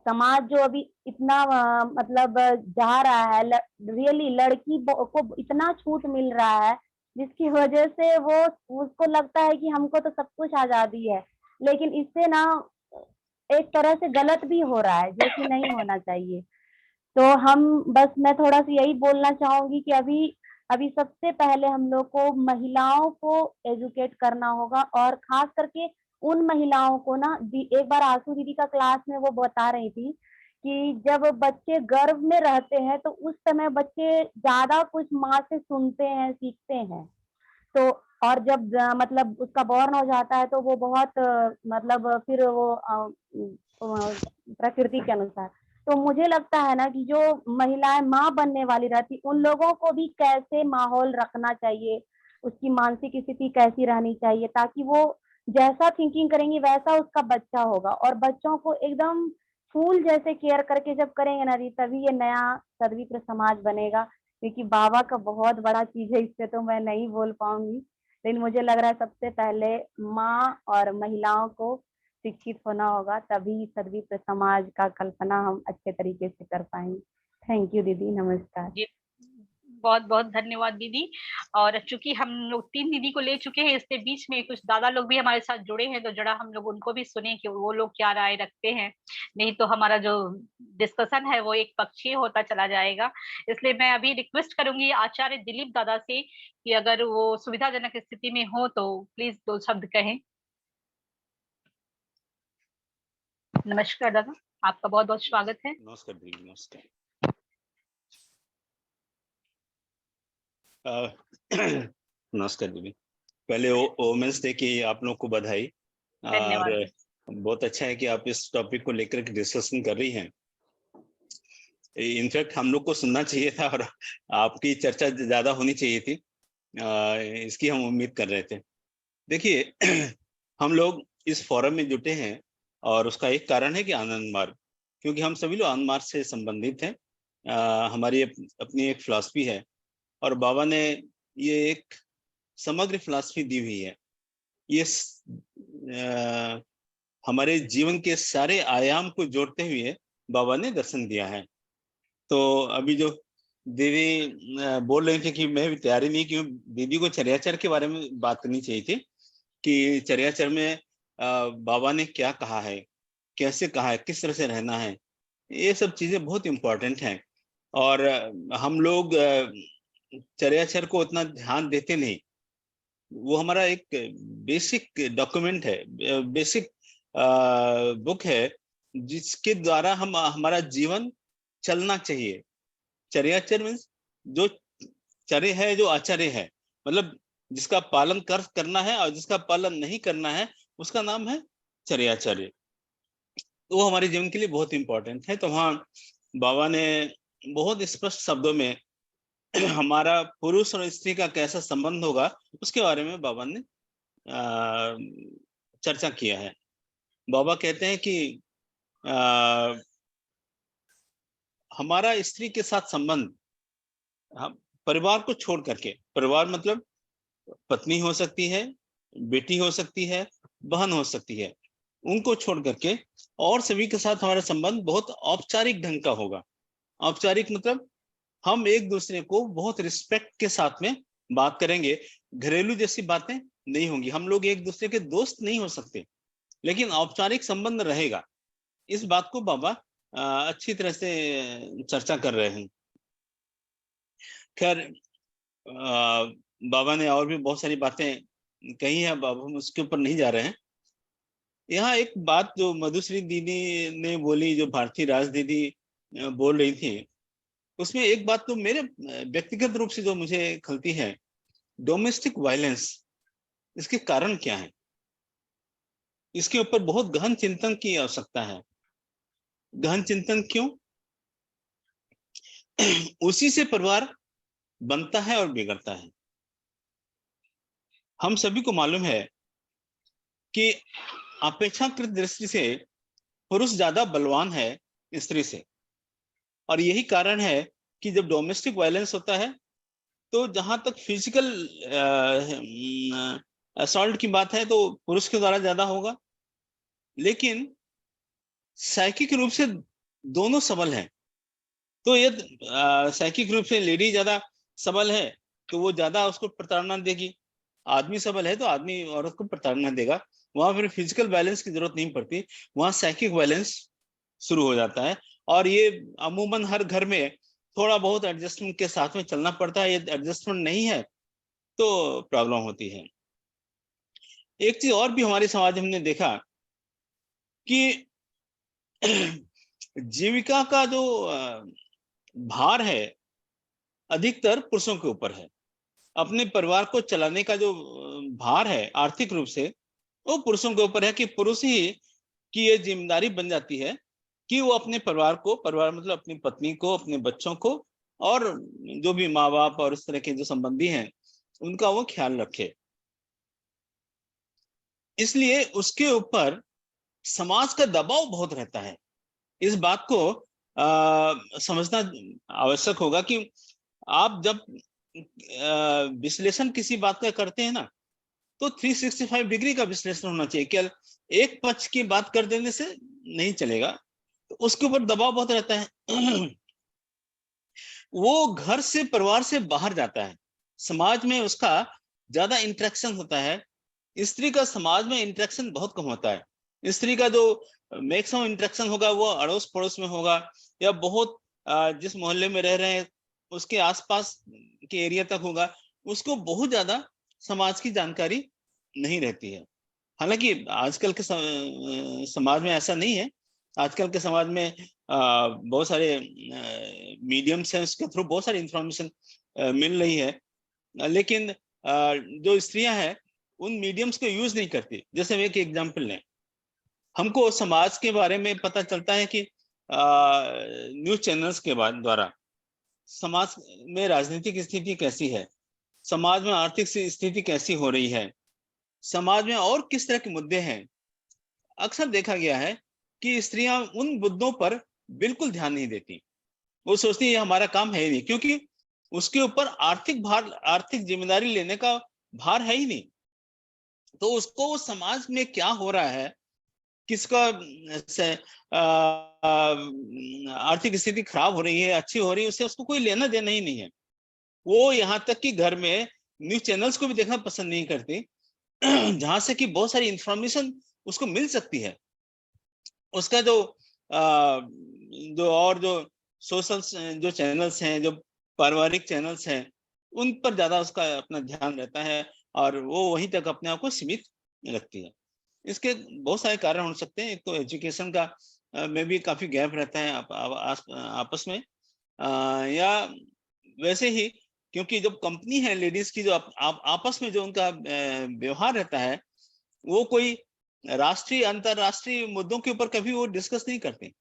Speaker 4: समाज जो अभी इतना मतलब जा रहा है, रियली लड़की को इतना छूट मिल रहा है जिसकी वजह से वो उसको लगता है कि हमको तो सब कुछ आजादी है। लेकिन इससे ना एक तरह से गलत भी हो रहा है जो कि नहीं होना चाहिए। तो हम बस मैं थोड़ा सा यही बोलना चाहूंगी कि अभी अभी सबसे पहले हम लोग को महिलाओं को एजुकेट करना होगा। और खास करके उन महिलाओं को ना, एक बार आंसू दीदी का क्लास में वो बता रही थी कि जब बच्चे गर्भ में रहते हैं तो उस समय बच्चे ज्यादा कुछ माँ से सुनते हैं, सीखते हैं। तो और जब मतलब उसका बॉर्न हो जाता है तो वो बहुत मतलब फिर वो प्रकृति के अनुसार। तो मुझे लगता है ना कि जो महिलाएं माँ बनने वाली रहती, उन लोगों को भी कैसे माहौल रखना चाहिए, उसकी मानसिक स्थिति कैसी रहनी चाहिए, ताकि वो जैसा थिंकिंग करेंगी वैसा उसका बच्चा होगा। और बच्चों को एकदम फूल जैसे केयर करके जब करेंगे ना दी, तभी ये नया सर्वत्र समाज बनेगा। क्योंकि बाबा का बहुत बड़ा चीज है, इससे तो मैं नहीं बोल पाऊंगी। लेकिन मुझे लग रहा है सबसे पहले माँ और महिलाओं को शिक्षित होना होगा, तभी सर्वत्र समाज का कल्पना हम अच्छे तरीके से कर पाएंगे। थैंक यू दीदी, नमस्कार।
Speaker 1: जी बहुत बहुत धन्यवाद दीदी। और चूंकि हम लोग 3 दीदी को ले चुके हैं, इसके बीच में कुछ दादा लोग भी हमारे साथ जुड़े हैं, तो जरा हम लोग उनको भी सुने कि वो लोग क्या राय रखते हैं। नहीं तो हमारा जो डिस्कशन है वो एक पक्षीय होता चला जाएगा। इसलिए मैं अभी रिक्वेस्ट करूंगी आचार्य दिलीप दादा से कि अगर वो सुविधाजनक स्थिति में हो तो प्लीज 2 शब्द कहें। नमस्कार दादा, आपका बहुत बहुत स्वागत है।
Speaker 5: नमस्कार दीदी, नमस्कार। नमस्कार दीदी। पहले वोमेंस डे की आप लोग को बधाई।
Speaker 1: धन्यवाद।
Speaker 5: और बहुत अच्छा है कि आप इस टॉपिक को लेकर के डिस्कशन कर रही हैं। इनफैक्ट हम लोग को सुनना चाहिए था और आपकी चर्चा ज्यादा होनी चाहिए थी, इसकी हम उम्मीद कर रहे थे। देखिए हम लोग इस फोरम में जुटे हैं और उसका एक कारण है कि आनंद मार्ग, क्योंकि हम सभी लोग आनंद मार्ग से संबंधित हैं। हमारी अपनी एक फिलॉसफी है और बाबा ने ये एक समग्र फिलॉसफी दी हुई है। ये हमारे जीवन के सारे आयाम को जोड़ते हुए बाबा ने दर्शन दिया है। तो अभी जो दीदी बोल रहे थे कि मैं भी तैयारी नहीं की, दीदी को चर्याचर के बारे में बात करनी चाहिए थी कि चर्याचर में बाबा ने क्या कहा है, कैसे कहा है, किस तरह से रहना है। ये सब चीजें बहुत इम्पोर्टेंट हैं और हम लोग चर्याचर को उतना ध्यान देते नहीं। वो हमारा एक बेसिक डॉक्यूमेंट है, बेसिक बुक है जिसके द्वारा हम हमारा जीवन चलना चाहिए। चर्याचर मीन्स जो चर्य है, जो आचार्य है, मतलब जिसका पालन करना है और जिसका पालन नहीं करना है उसका नाम है चर्याचर्य। तो वो हमारे जीवन के लिए बहुत इंपॉर्टेंट है। तो वहाँ बाबा ने बहुत स्पष्ट शब्दों में हमारा पुरुष और स्त्री का कैसा संबंध होगा उसके बारे में बाबा ने चर्चा किया है। बाबा कहते हैं कि हमारा स्त्री के साथ संबंध हम परिवार को छोड़ करके, परिवार मतलब पत्नी हो सकती है, बेटी हो सकती है, बहन हो सकती है, उनको छोड़ करके और सभी के साथ हमारा संबंध बहुत औपचारिक ढंग का होगा। औपचारिक मतलब हम एक दूसरे को बहुत रिस्पेक्ट के साथ में बात करेंगे। घरेलू जैसी बातें नहीं होंगी, हम लोग एक दूसरे के दोस्त नहीं हो सकते, लेकिन औपचारिक संबंध रहेगा। इस बात को बाबा अच्छी तरह से चर्चा कर रहे हैं। खैर बाबा ने और भी बहुत सारी बातें कही है, बाबा हम उसके ऊपर नहीं जा रहे हैं। यहाँ एक बात जो मधुश्री दीदी ने बोली, जो भारती राज दीदी बोल रही थी, उसमें एक बात तो मेरे व्यक्तिगत रूप से जो मुझे खलती है, डोमेस्टिक वायलेंस, इसके कारण क्या है, इसके ऊपर बहुत गहन चिंतन की आवश्यकता है। गहन चिंतन क्यों? उसी से परिवार बनता है और बिगड़ता है। हम सभी को मालूम है कि अपेक्षाकृत दृष्टि से पुरुष ज्यादा बलवान है स्त्री से, और यही कारण है कि जब डोमेस्टिक वायलेंस होता है तो जहां तक फिजिकल असॉल्ट की बात है तो पुरुष के द्वारा ज्यादा होगा, लेकिन साइकिक रूप से दोनों सबल हैं। तो ये साइकिक रूप से लेडी ज्यादा सबल है तो वो ज्यादा उसको प्रताड़ना देगी, आदमी सबल है तो आदमी औरत को प्रताड़ना देगा। वहां फिर फिजिकल वायलेंस की जरूरत नहीं पड़ती, वहां साइकिक वायलेंस शुरू हो जाता है। और ये अमूमन हर घर में थोड़ा बहुत एडजस्टमेंट के साथ में चलना पड़ता है। ये एडजस्टमेंट नहीं है तो प्रॉब्लम होती है। एक चीज और भी हमारे समाज में हमने देखा कि जीविका का जो भार है अधिकतर पुरुषों के ऊपर है। अपने परिवार को चलाने का जो भार है आर्थिक रूप से, वो पुरुषों के ऊपर है कि पुरुष ही की ये जिम्मेदारी बन जाती है कि वो अपने परिवार को, परिवार मतलब अपनी पत्नी को, अपने बच्चों को और जो भी माँ बाप और इस तरह के जो संबंधी हैं उनका वो ख्याल रखे। इसलिए उसके ऊपर समाज का दबाव बहुत रहता है। इस बात को समझना आवश्यक होगा कि आप जब विश्लेषण किसी बात का करते हैं ना, तो 365 डिग्री का विश्लेषण होना चाहिए। केवल एक पक्ष की बात कर देने से नहीं चलेगा, तो उसके ऊपर दबाव बहुत रहता है। वो घर से, परिवार से बाहर जाता है, समाज में उसका ज्यादा इंटरेक्शन होता है। स्त्री का समाज में इंटरेक्शन बहुत कम होता है। स्त्री का जो मैक्सिमम इंटरेक्शन होगा वो अड़ोस पड़ोस में होगा, या बहुत जिस मोहल्ले में रह रहे हैं उसके आसपास के एरिया तक होगा। उसको बहुत ज्यादा समाज की जानकारी नहीं रहती है। हालांकि आजकल के समाज में ऐसा नहीं है। आजकल के समाज में बहुत सारे मीडियम्स हैं, उसके थ्रू बहुत सारी इंफॉर्मेशन मिल रही है, लेकिन जो स्त्रियां हैं उन मीडियम्स को यूज नहीं करती। जैसे हम एक एग्जांपल लें, हमको समाज के बारे में पता चलता है कि न्यूज चैनल्स के द्वारा समाज में राजनीतिक स्थिति कैसी है, समाज में आर्थिक स्थिति कैसी हो रही है, समाज में और किस तरह के मुद्दे हैं। अक्सर देखा गया है कि स्त्रियां उन मुद्दों पर बिल्कुल ध्यान नहीं देती। वो सोचती है ये हमारा काम है ही नहीं, क्योंकि उसके ऊपर आर्थिक भार, आर्थिक जिम्मेदारी लेने का भार है ही नहीं। तो उसको समाज में क्या हो रहा है, किसका आर्थिक स्थिति खराब हो रही है, अच्छी हो रही है, उससे उसको कोई लेना देना ही नहीं है। वो यहाँ तक कि घर में न्यूज चैनल्स को भी देखना पसंद नहीं करती, जहां से कि बहुत सारी इंफॉर्मेशन उसको मिल सकती है। उसका जो सोशल जो चैनल्स हैं, जो पारिवारिक चैनल्स हैं, उन पर ज्यादा उसका अपना ध्यान रहता है और वो वहीं तक अपने आप को सीमित रखती है। इसके बहुत सारे कारण हो सकते हैं। एक तो एजुकेशन का में भी काफी गैप रहता है आपस में, या वैसे ही क्योंकि जब कंपनी है लेडीज की, जो आपस में जो उनका व्यवहार रहता है, वो कोई राष्ट्रीय अंतरराष्ट्रीय मुद्दों के ऊपर कभी वो डिस्कस नहीं करती।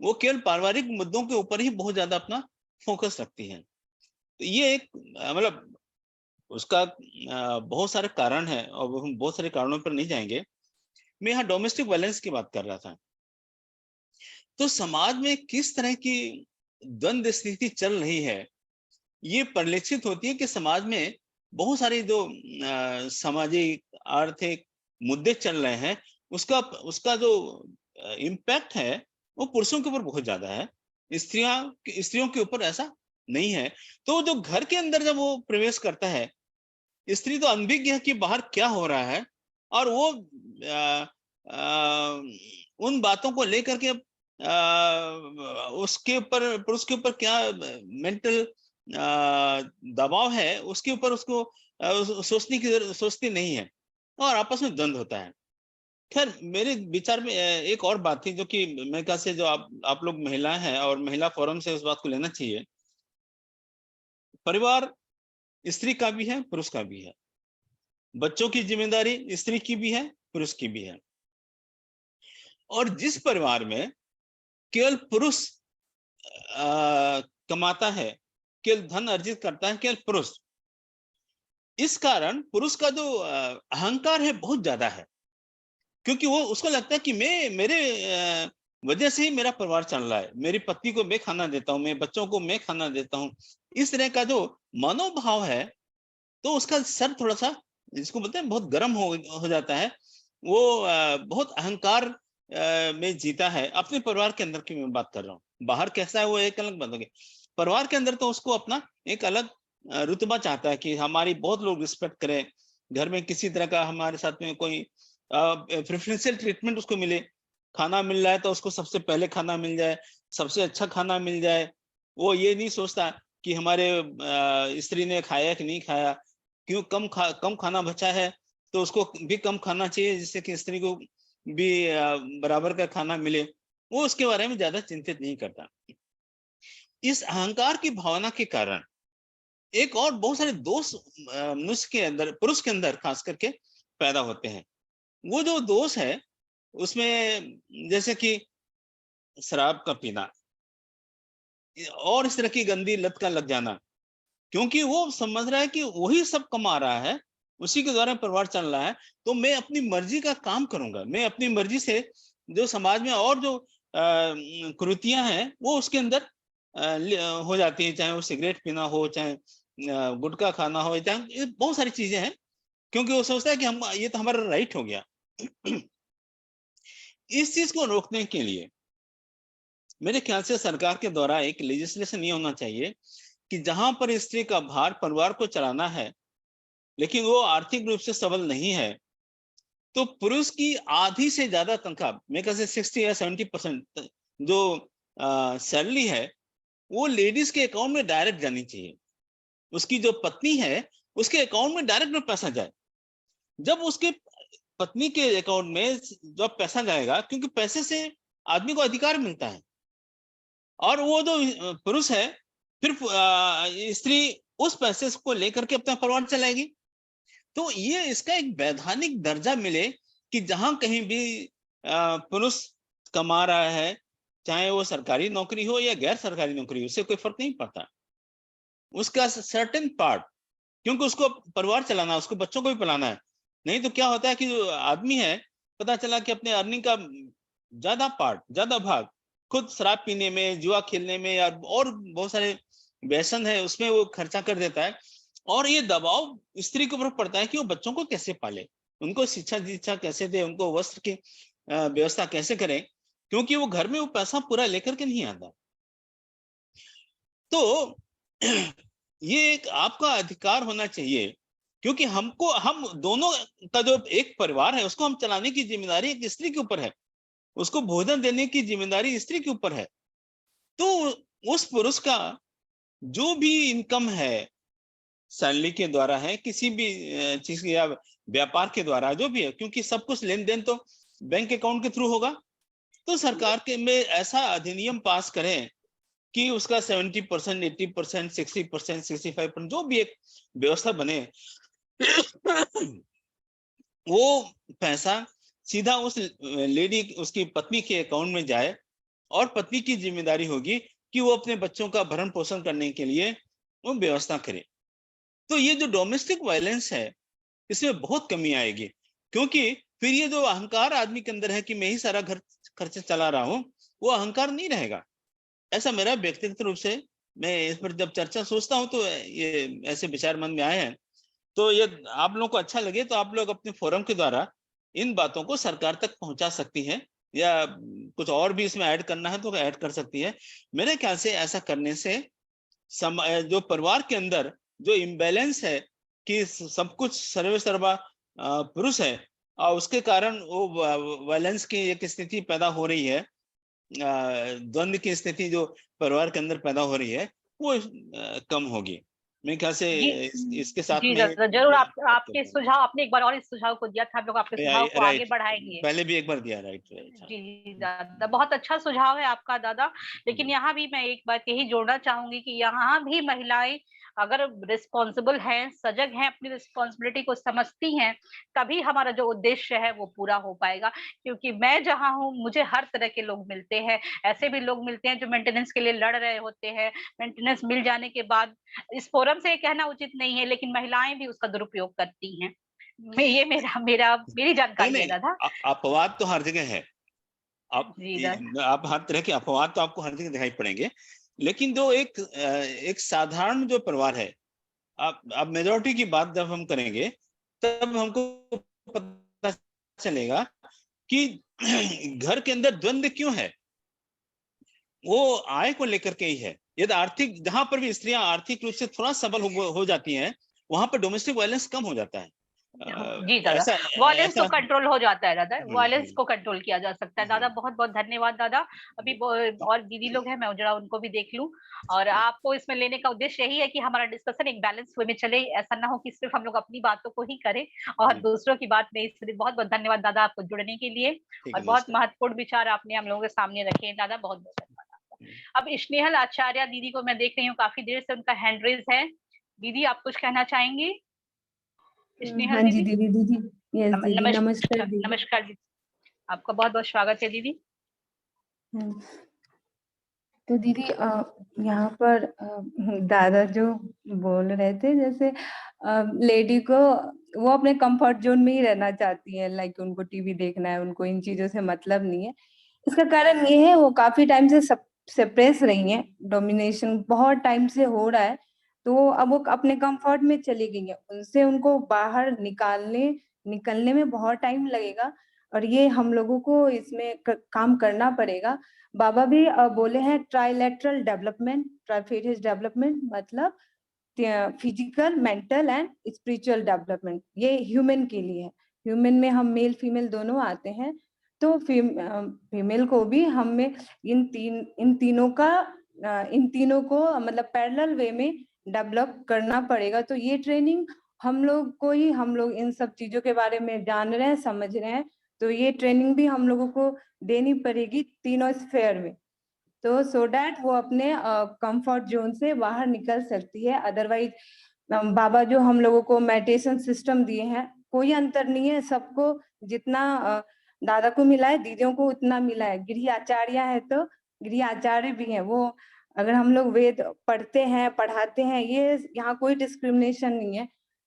Speaker 5: वो केवल पारिवारिक मुद्दों के ऊपर ही बहुत ज्यादा अपना फोकस रखती है। तो ये एक मतलब उसका बहुत सारे कारण है और हम बहुत सारे कारणों पर नहीं जाएंगे। मैं यहाँ डोमेस्टिक वायलेंस की बात कर रहा था। तो समाज में किस तरह की द्वंद्व स्थिति चल रही है, ये परिलक्षित होती है कि समाज में बहुत सारे जो सामाजिक आर्थिक मुद्दे चल रहे हैं, उसका जो इम्पैक्ट है वो पुरुषों के ऊपर बहुत ज्यादा है, स्त्रियों के ऊपर ऐसा नहीं है। तो जो घर के अंदर जब वो प्रवेश करता है, स्त्री तो अनभिज्ञ है कि बाहर क्या हो रहा है, और वो उन बातों को लेकर के उसके ऊपर, पुरुष के ऊपर क्या मेंटल दबाव है, उसके ऊपर उसको सोचती नहीं है, और आपस में द्वंद्व होता है। खैर, मेरे विचार में एक और बात थी जो कि मेरे ख्याल से जो आप लोग महिलाएं हैं और महिला फोरम से उस बात को लेना चाहिए। परिवार स्त्री का भी है, पुरुष का भी है। बच्चों की जिम्मेदारी स्त्री की भी है, पुरुष की भी है। और जिस परिवार में केवल पुरुष कमाता है, केवल धन अर्जित करता है केवल पुरुष, इस कारण पुरुष का जो अहंकार है बहुत ज्यादा है, क्योंकि वो उसको लगता है कि मेरे वजह से ही मेरा परिवार चल रहा है, मेरी पत्नी को मैं खाना देता हूँ, मेरे बच्चों को मैं खाना देता हूँ। इस तरह का जो मनोभाव है, तो उसका सर थोड़ा सा, जिसको बोलते हैं, बहुत गर्म हो जाता है। वो बहुत अहंकार में जीता है। अपने परिवार के अंदर की मैं बात कर रहा हूँ, बाहर कैसा है वो एक अलग बात होगी। परिवार के अंदर तो उसको अपना एक अलग रुतबा चाहता है कि हमारी बहुत लोग रिस्पेक्ट करें, घर में किसी तरह का हमारे साथ में कोई प्रेफरेंशियल ट्रीटमेंट उसको मिले, खाना मिल रहा है तो उसको सबसे पहले खाना मिल जाए, सबसे अच्छा खाना मिल जाए। वो ये नहीं सोचता कि हमारे स्त्री ने खाया कि नहीं खाया, क्यों कम खाना बचा है तो उसको भी कम खाना चाहिए, जिससे कि स्त्री को भी बराबर का खाना मिले। वो उसके बारे में ज्यादा चिंतित नहीं करता। इस अहंकार की भावना के कारण एक और बहुत सारे दोष मनुष्य के अंदर, पुरुष के अंदर खास करके पैदा होते हैं। वो जो दोष है उसमें जैसे कि शराब का पीना और इस तरह की गंदी लत का लग जाना, क्योंकि वो समझ रहा है कि वही सब कमा रहा है, उसी के द्वारा परिवार चल रहा है, तो मैं अपनी मर्जी का काम करूंगा। मैं अपनी मर्जी से जो समाज में और जो कुरीतियां हैं वो उसके अंदर हो जाती है, चाहे वो सिगरेट पीना हो, चाहे गुटखा खाना हो, चाहे बहुत सारी चीजें हैं, क्योंकि वो सोचता है कि हम ये तो हमारा राइट हो गया। इस चीज को रोकने के लिए मेरे ख्याल से सरकार के द्वारा एक लेजिस्लेशन ये होना चाहिए कि जहां पर स्त्री का भार परिवार को चलाना है, लेकिन वो आर्थिक रूप से सबल नहीं है, तो पुरुष की आधी से ज्यादा तनख्वाह, मेरे ख्याल से 60 या 70% जो सैलरी है वो लेडीज के अकाउंट में डायरेक्ट जानी चाहिए। उसकी जो पत्नी है उसके अकाउंट में डायरेक्ट में पैसा जाए। जब उसके पत्नी के अकाउंट में जब पैसा जाएगा, क्योंकि पैसे से आदमी को अधिकार मिलता है, और वो जो पुरुष है फिर स्त्री उस पैसे को लेकर के अपना परिवार चलाएगी। तो ये इसका एक वैधानिक दर्जा मिले कि जहां कहीं भी पुरुष कमा रहा है, चाहे वो सरकारी नौकरी हो या गैर सरकारी नौकरी हो, उससे कोई फर्क नहीं पड़ता, उसका सर्टेन पार्ट, क्योंकि उसको परिवार चलाना है, उसको बच्चों को भी पढ़ाना है। नहीं तो क्या होता है कि जो आदमी है, पता चला कि अपने अर्निंग का ज्यादा पार्ट, ज्यादा भाग खुद शराब पीने में, जुआ खेलने में या और बहुत सारे व्यसन है उसमें वो खर्चा कर देता है। और ये दबाव स्त्री के ऊपर पड़ता है कि वो बच्चों को कैसे पाले, उनको शिक्षा दीक्षा कैसे दे, उनको वस्त्र की व्यवस्था कैसे करें, क्योंकि वो घर में वो पैसा पूरा लेकर के नहीं आता। तो ये एक आपका अधिकार होना चाहिए, क्योंकि हम दोनों का जो एक परिवार है उसको हम चलाने की जिम्मेदारी एक स्त्री के ऊपर है, उसको भोजन देने की जिम्मेदारी स्त्री के ऊपर है। तो उस पुरुष का जो भी इनकम है, सैलरी के द्वारा है, किसी भी चीज या व्यापार के द्वारा जो भी है, क्योंकि सब कुछ लेन देन तो बैंक अकाउंट के थ्रू होगा, तो सरकार के में ऐसा अधिनियम पास करें कि उसका 70%, 80%, 60%, 65% जो भी एक व्यवस्था बने, वो पैसा सीधा उस लेडी, उसकी पत्नी के अकाउंट में जाए, और पत्नी की जिम्मेदारी होगी कि वो अपने बच्चों का भरण पोषण करने के लिए वो व्यवस्था करे। तो ये जो डोमेस्टिक वायलेंस है इसमें बहुत कमी आएगी, क्योंकि फिर ये जो अहंकार आदमी के अंदर है कि मैं ही सारा घर खर्च चला रहा हूँ, वो अहंकार नहीं रहेगा। ऐसा मेरा व्यक्तिगत रूप से, मैं इस पर जब चर्चा सोचता हूँ तो ये ऐसे विचार मन में आए हैं। तो ये आप लोगों को अच्छा लगे तो आप लोग अपने फोरम के द्वारा इन बातों को सरकार तक पहुंचा सकती हैं, या कुछ और भी इसमें ऐड करना है तो ऐड कर सकती है। मेरे ख्याल से ऐसा करने से जो परिवार के अंदर जो इम्बैलेंस है कि सब कुछ सर्वे सर्वा पुरुष है और उसके कारण वो वायलेंस की एक स्थिति पैदा हो रही है, द्वंद्व की स्थिति जो परिवार के अंदर पैदा हो रही है वो कम होगी। मेरे ख्याल से इसके साथ
Speaker 1: जी
Speaker 5: में
Speaker 1: जरूर आपके सुझाव, आपने एक बार और इस सुझाव को दिया था, हम लोग आपके सुझाव को आगे बढ़ाएंगे।
Speaker 5: पहले भी एक बार दिया, राइट।
Speaker 1: जी दादा, बहुत अच्छा सुझाव है आपका दादा। लेकिन यहाँ भी मैं एक बात यही जोड़ना चाहूंगी कि यहाँ भी महिलाएं अगर रिस्पॉन्सिबल हैं, सजग हैं, अपनी रिस्पॉन्सिबिलिटी को समझती हैं, तभी हमारा जो उद्देश्य है वो पूरा हो पाएगा। क्योंकि मैं जहाँ हूँ मुझे हर तरह के लोग मिलते हैं, ऐसे भी लोग मिलते हैं जो मेंटेनेंस के लिए लड़ रहे होते हैं। मेंटेनेंस मिल जाने के बाद, इस फोरम से कहना उचित नहीं है, लेकिन महिलाएं भी उसका दुरुपयोग करती हैं। ये मेरी जानकारी है दादा।
Speaker 5: अपवाद तो हर जगह है,
Speaker 1: जी
Speaker 5: आप हर तरह के अपवाद तो आपको हर जगह दिखाई पड़ेंगे, लेकिन जो एक साधारण जो परिवार है, अब मेजॉरिटी की बात जब हम करेंगे तब हमको पता चलेगा कि घर के अंदर द्वंद्व क्यों है। वो आय को लेकर के ही है। यदि आर्थिक, जहां पर भी स्त्रियां आर्थिक रूप से थोड़ा सबल हो जाती हैं, वहां पर डोमेस्टिक वायलेंस कम हो जाता है।
Speaker 1: जी दादा, वायलेंस को कंट्रोल हो जाता है दादा, वायलेंस को कंट्रोल किया जा सकता है दादा। बहुत बहुत धन्यवाद दादा। अभी और दीदी लोग हैं, मैं जरा उनको भी देख लूं। और आपको इसमें लेने का उद्देश्य यही है कि हमारा डिस्कशन एक बैलेंस वे में चले, ऐसा ना हो कि सिर्फ हम लोग अपनी बातों को ही करें और दूसरों की बात नहीं सुने। बहुत बहुत धन्यवाद दादा आपको जुड़ने के लिए, और बहुत महत्वपूर्ण विचार आपने हम लोगों के सामने रखे हैं दादा। बहुत बहुत धन्यवाद। अब स्नेहल आचार्य दीदी को मैं देख रही हूँ, काफी देर से उनका हैंड रेज है। दीदी आप कुछ कहना चाहेंगे?
Speaker 6: हाँ जी दीदी, यस दीदी, नमस्कार दीदी।
Speaker 1: नमस्कार दीदी, आपका बहुत बहुत स्वागत है दीदी।
Speaker 6: तो दीदी यहाँ पर दादा जो बोल रहे थे, जैसे लेडी को वो अपने कंफर्ट जोन में ही रहना चाहती है, लाइक उनको टीवी देखना है, उनको इन चीजों से मतलब नहीं है। इसका कारण ये है वो काफी टाइम से सप्रेस रही हैं, डोमिनेशन बहुत टाइम से हो रहा है, तो अब वो अपने कंफर्ट में चली गई है। उनसे उनको बाहर निकलने में बहुत टाइम लगेगा, और ये हम लोगों को इसमें काम करना पड़ेगा। बाबा भी बोले हैं ट्राइलेटरल डेवलपमेंट, ट्राइफेज डेवलपमेंट, मतलब physical, mental and spiritual development. ये ह्यूमन के लिए है। ह्यूमन में हम मेल फीमेल दोनों आते हैं, तो फीमेल को भी हमें इन तीनों को मतलब पैरेलल वे में डेवलप करना पड़ेगा। तो ये ट्रेनिंग हम लोग इन सब चीजों के बारे में जान रहे हैं, समझ रहे हैं, तो ये ट्रेनिंग भी हम लोगों को देनी पड़ेगी तीनों स्फेयर में, तो सो दैट वो अपने कंफर्ट जोन से बाहर निकल सकती है। अदरवाइज बाबा जो हम लोगों को मेडिटेशन सिस्टम दिए हैं, कोई अंतर नहीं है, सबको जितना दादा को मिला है दीदियों को उतना मिला है। गृह आचार्य है तो गृह आचार्य भी है वो। अगर हम लोग वेद पढ़ते हैं, पढ़ाते हैं, ये यहाँ कोई डिस्क्रिमिनेशन नहीं है।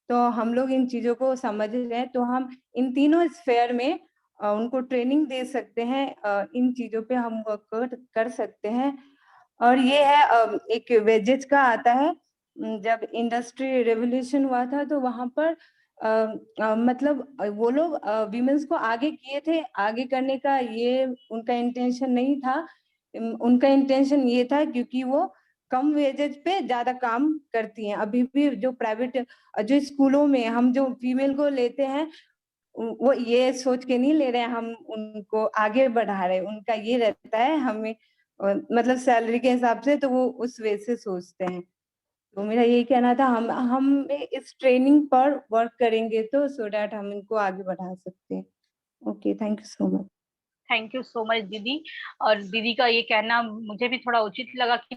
Speaker 6: तो हम लोग इन चीजों को समझ रहे हैं, तो हम इन तीनों स्फेयर में उनको ट्रेनिंग दे सकते हैं, इन चीजों पे हम वर्क कर सकते हैं। और ये है एक वेजेज का आता है, जब इंडस्ट्री रेवोल्यूशन हुआ था तो वहां पर मतलब वो लोग विमेंस को आगे किए थे, आगे करने का ये उनका इंटेंशन नहीं था। उनका इंटेंशन ये था क्योंकि वो कम वेजेज पे ज्यादा काम करती हैं। अभी भी जो प्राइवेट जो स्कूलों में हम जो फीमेल को लेते हैं, वो ये सोच के नहीं ले रहे हैं हम उनको आगे बढ़ा रहे हैं, उनका ये रहता है हमें मतलब सैलरी के हिसाब से, तो वो उस वे से सोचते हैं। तो मेरा यही कहना था, हम इस ट्रेनिंग पर वर्क करेंगे तो सो दैट हम इनको आगे बढ़ा सकते हैं। Okay, thank you so much.
Speaker 1: Thank you so much दीदी। और दीदी का ये कहना मुझे भी थोड़ा उचित लगा कि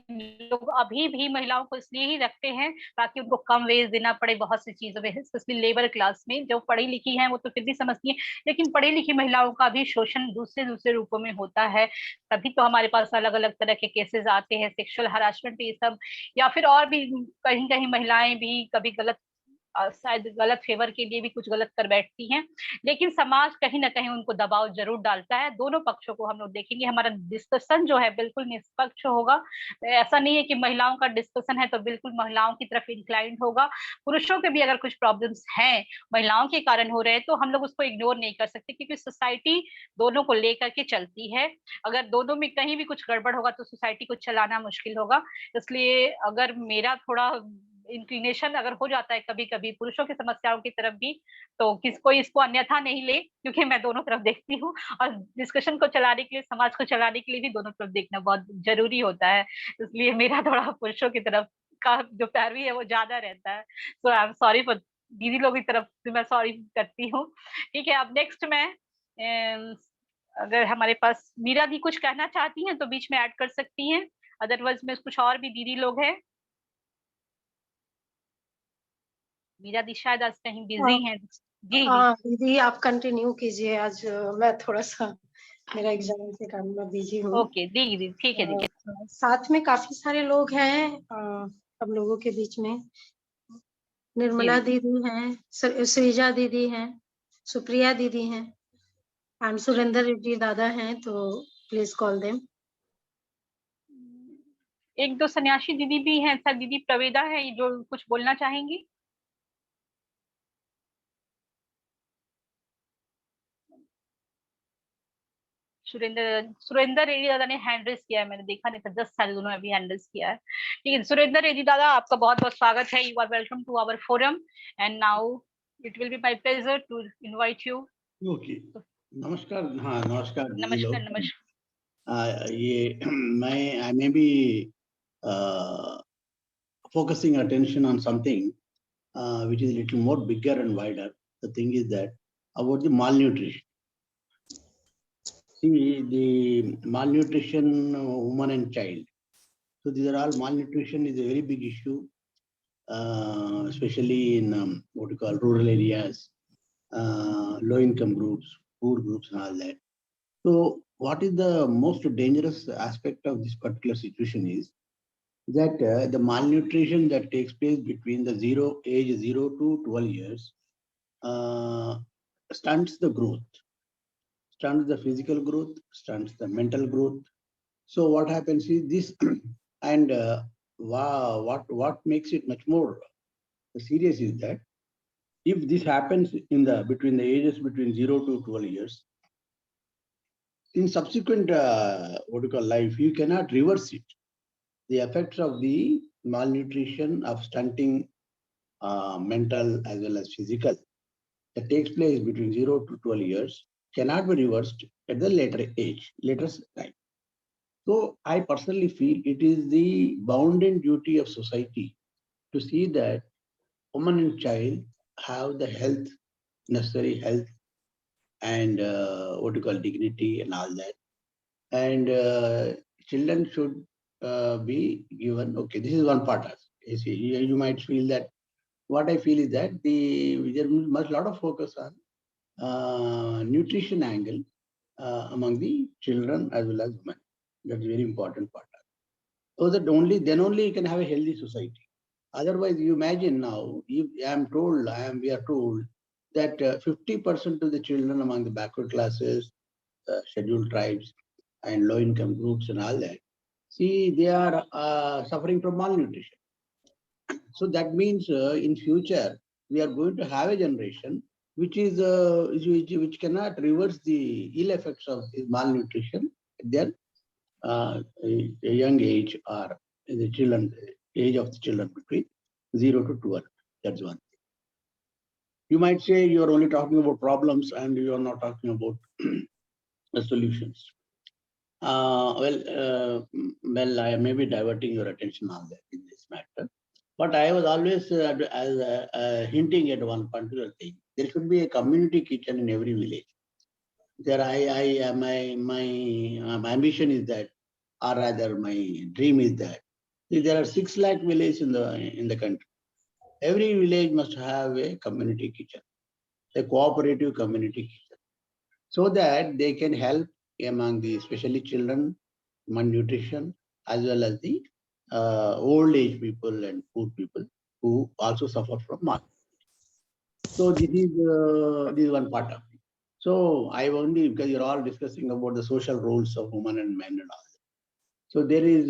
Speaker 1: लोग अभी भी महिलाओं को इसलिए ही रखते हैं ताकि उनको कम वेज देना पड़े बहुत सी चीजों में, स्पेशली लेबर क्लास में। जो पढ़ी लिखी हैं वो तो फिर भी समझती हैं, लेकिन पढ़ी लिखी महिलाओं का भी शोषण दूसरे रूपों में होता है। तभी तो हमारे पास अलग अलग तरह के केसेस आते हैं, सेक्सुअल हरासमेंट ये सब, या फिर और भी कहीं कहीं महिलाएं भी कभी गलत शायद गलत फेवर के लिए भी कुछ गलत कर बैठती हैं, लेकिन समाज कहीं ना कहीं उनको दबाव जरूर डालता है। दोनों पक्षों को हम लोग देखेंगे, हमारा डिस्कशन जो है बिल्कुल निष्पक्ष होगा। ऐसा नहीं है कि महिलाओं का डिस्कशन है तो बिल्कुल महिलाओं की तरफ इंक्लाइंड होगा। पुरुषों के भी अगर कुछ प्रॉब्लम्स हैं महिलाओं के कारण हो रहे हैं तो हम लोग उसको इग्नोर नहीं कर सकते, क्योंकि सोसाइटी दोनों को लेकर के चलती है। अगर दोनों में कहीं भी कुछ गड़बड़ होगा तो सोसाइटी को चलाना मुश्किल होगा। इसलिए अगर मेरा थोड़ा इंक्लिनेशन अगर हो जाता है कभी कभी पुरुषों की समस्याओं की तरफ भी, तो किसको इसको अन्यथा नहीं ले, क्योंकि मैं दोनों तरफ देखती हूँ और डिस्कशन को चलाने के लिए, समाज को चलाने के लिए भी दोनों तरफ देखना बहुत जरूरी होता है। इसलिए मेरा थोड़ा पुरुषों की तरफ का जो पैरवी है वो ज्यादा रहता है। सो आई एम सॉरी फॉर दीदी लोगों की तरफ से, मैं सॉरी करती हूँ। ठीक है, अब नेक्स्ट मैं अगर हमारे पास मीरा दी कुछ कहना चाहती हैं तो बीच में ऐड कर सकती हैं, अदरवाइज में कुछ और भी दीदी लोग हैं। मीरा दी शायद आज कहीं बिजी हैं। जी जी
Speaker 7: हाँ दीदी आप कंटिन्यू कीजिए, आज मैं थोड़ा सा मेरा एग्जाम के कारण मैं बिजी हूँ।
Speaker 1: ओके दीदी, ठीक है दीदी।
Speaker 7: साथ में काफी सारे लोग हैं हम लोगों के बीच में। निर्मला दीदी हैं, सृजा दीदी हैं, सुप्रिया दीदी हैं एंड सुरेंद्र रेड्डी दादा हैं, तो प्लीज कॉल देम।
Speaker 1: एक दो सन्यासी दीदी भी हैं, सर दीदी प्रवेदा है जो कुछ बोलना चाहेंगी। सुरेंद्र रेड्डी दादा ने हैंड रेस किया है, मैंने देखा नहीं था, 10 साल दोनों अभी हैंड रेस किया है। ठीक है, सुरेंद्र रेड्डी दादा आपका बहुत बहुत स्वागत है। You are welcome to our forum and now it will be my pleasure to invite you.
Speaker 8: Okay, नमस्कार। हाँ नमस्कार दीदी लोग।
Speaker 1: नमस्कार नमस्कार।
Speaker 8: ये मैं I may be focusing attention on something which is a little more bigger and wider. The thing is that about the malnutrition. See, the malnutrition, woman and child. So these are all, malnutrition is a very big issue, especially in what you call rural areas, low income groups, poor groups and all that. So what is the most dangerous aspect of this particular situation is that the malnutrition that takes place between the age 0 to 12 years stunts the growth, stunts the physical growth, stunts the mental growth. So what happens is this, and what makes it much more serious is that if this happens in between the ages between 0 to 12 years, in subsequent what you call life, you cannot reverse it. The effects of the malnutrition, of stunting mental as well as physical, that takes place between 0 to 12 years cannot be reversed at the later time. So I personally feel it is the bounden duty of society to see that woman and child have the health, necessary health, and what you call dignity and all that. And children should be given. Okay, this is one part. You see, you might feel that. What I feel is that there must lot of focus on nutrition angle among the children as well as women. That's a very important part. So that then only you can have a healthy society. Otherwise, you imagine now, if we are told that 50% of the children among the backward classes, scheduled tribes, and low income groups and all that, see, they are suffering from malnutrition. So that means in future, we are going to have a generation which cannot reverse the ill effects of malnutrition at their a young age, or the age of the children between 0 to 12. That's one thing. You might say you are only talking about problems and you are not talking about the solutions. Well, I may be diverting your attention on that in this matter. But I was always hinting at one particular thing. There should be a community kitchen in every village. There, my ambition is that, or rather, my dream is that there are 6 lakh villages in the country. Every village must have a community kitchen, a cooperative community kitchen, so that they can help among the especially children, malnutrition, as well as the old age people and poor people who also suffer from malnutrition. So this is one part of it. So I only, because you're all discussing about the social roles of women and men and all. So there is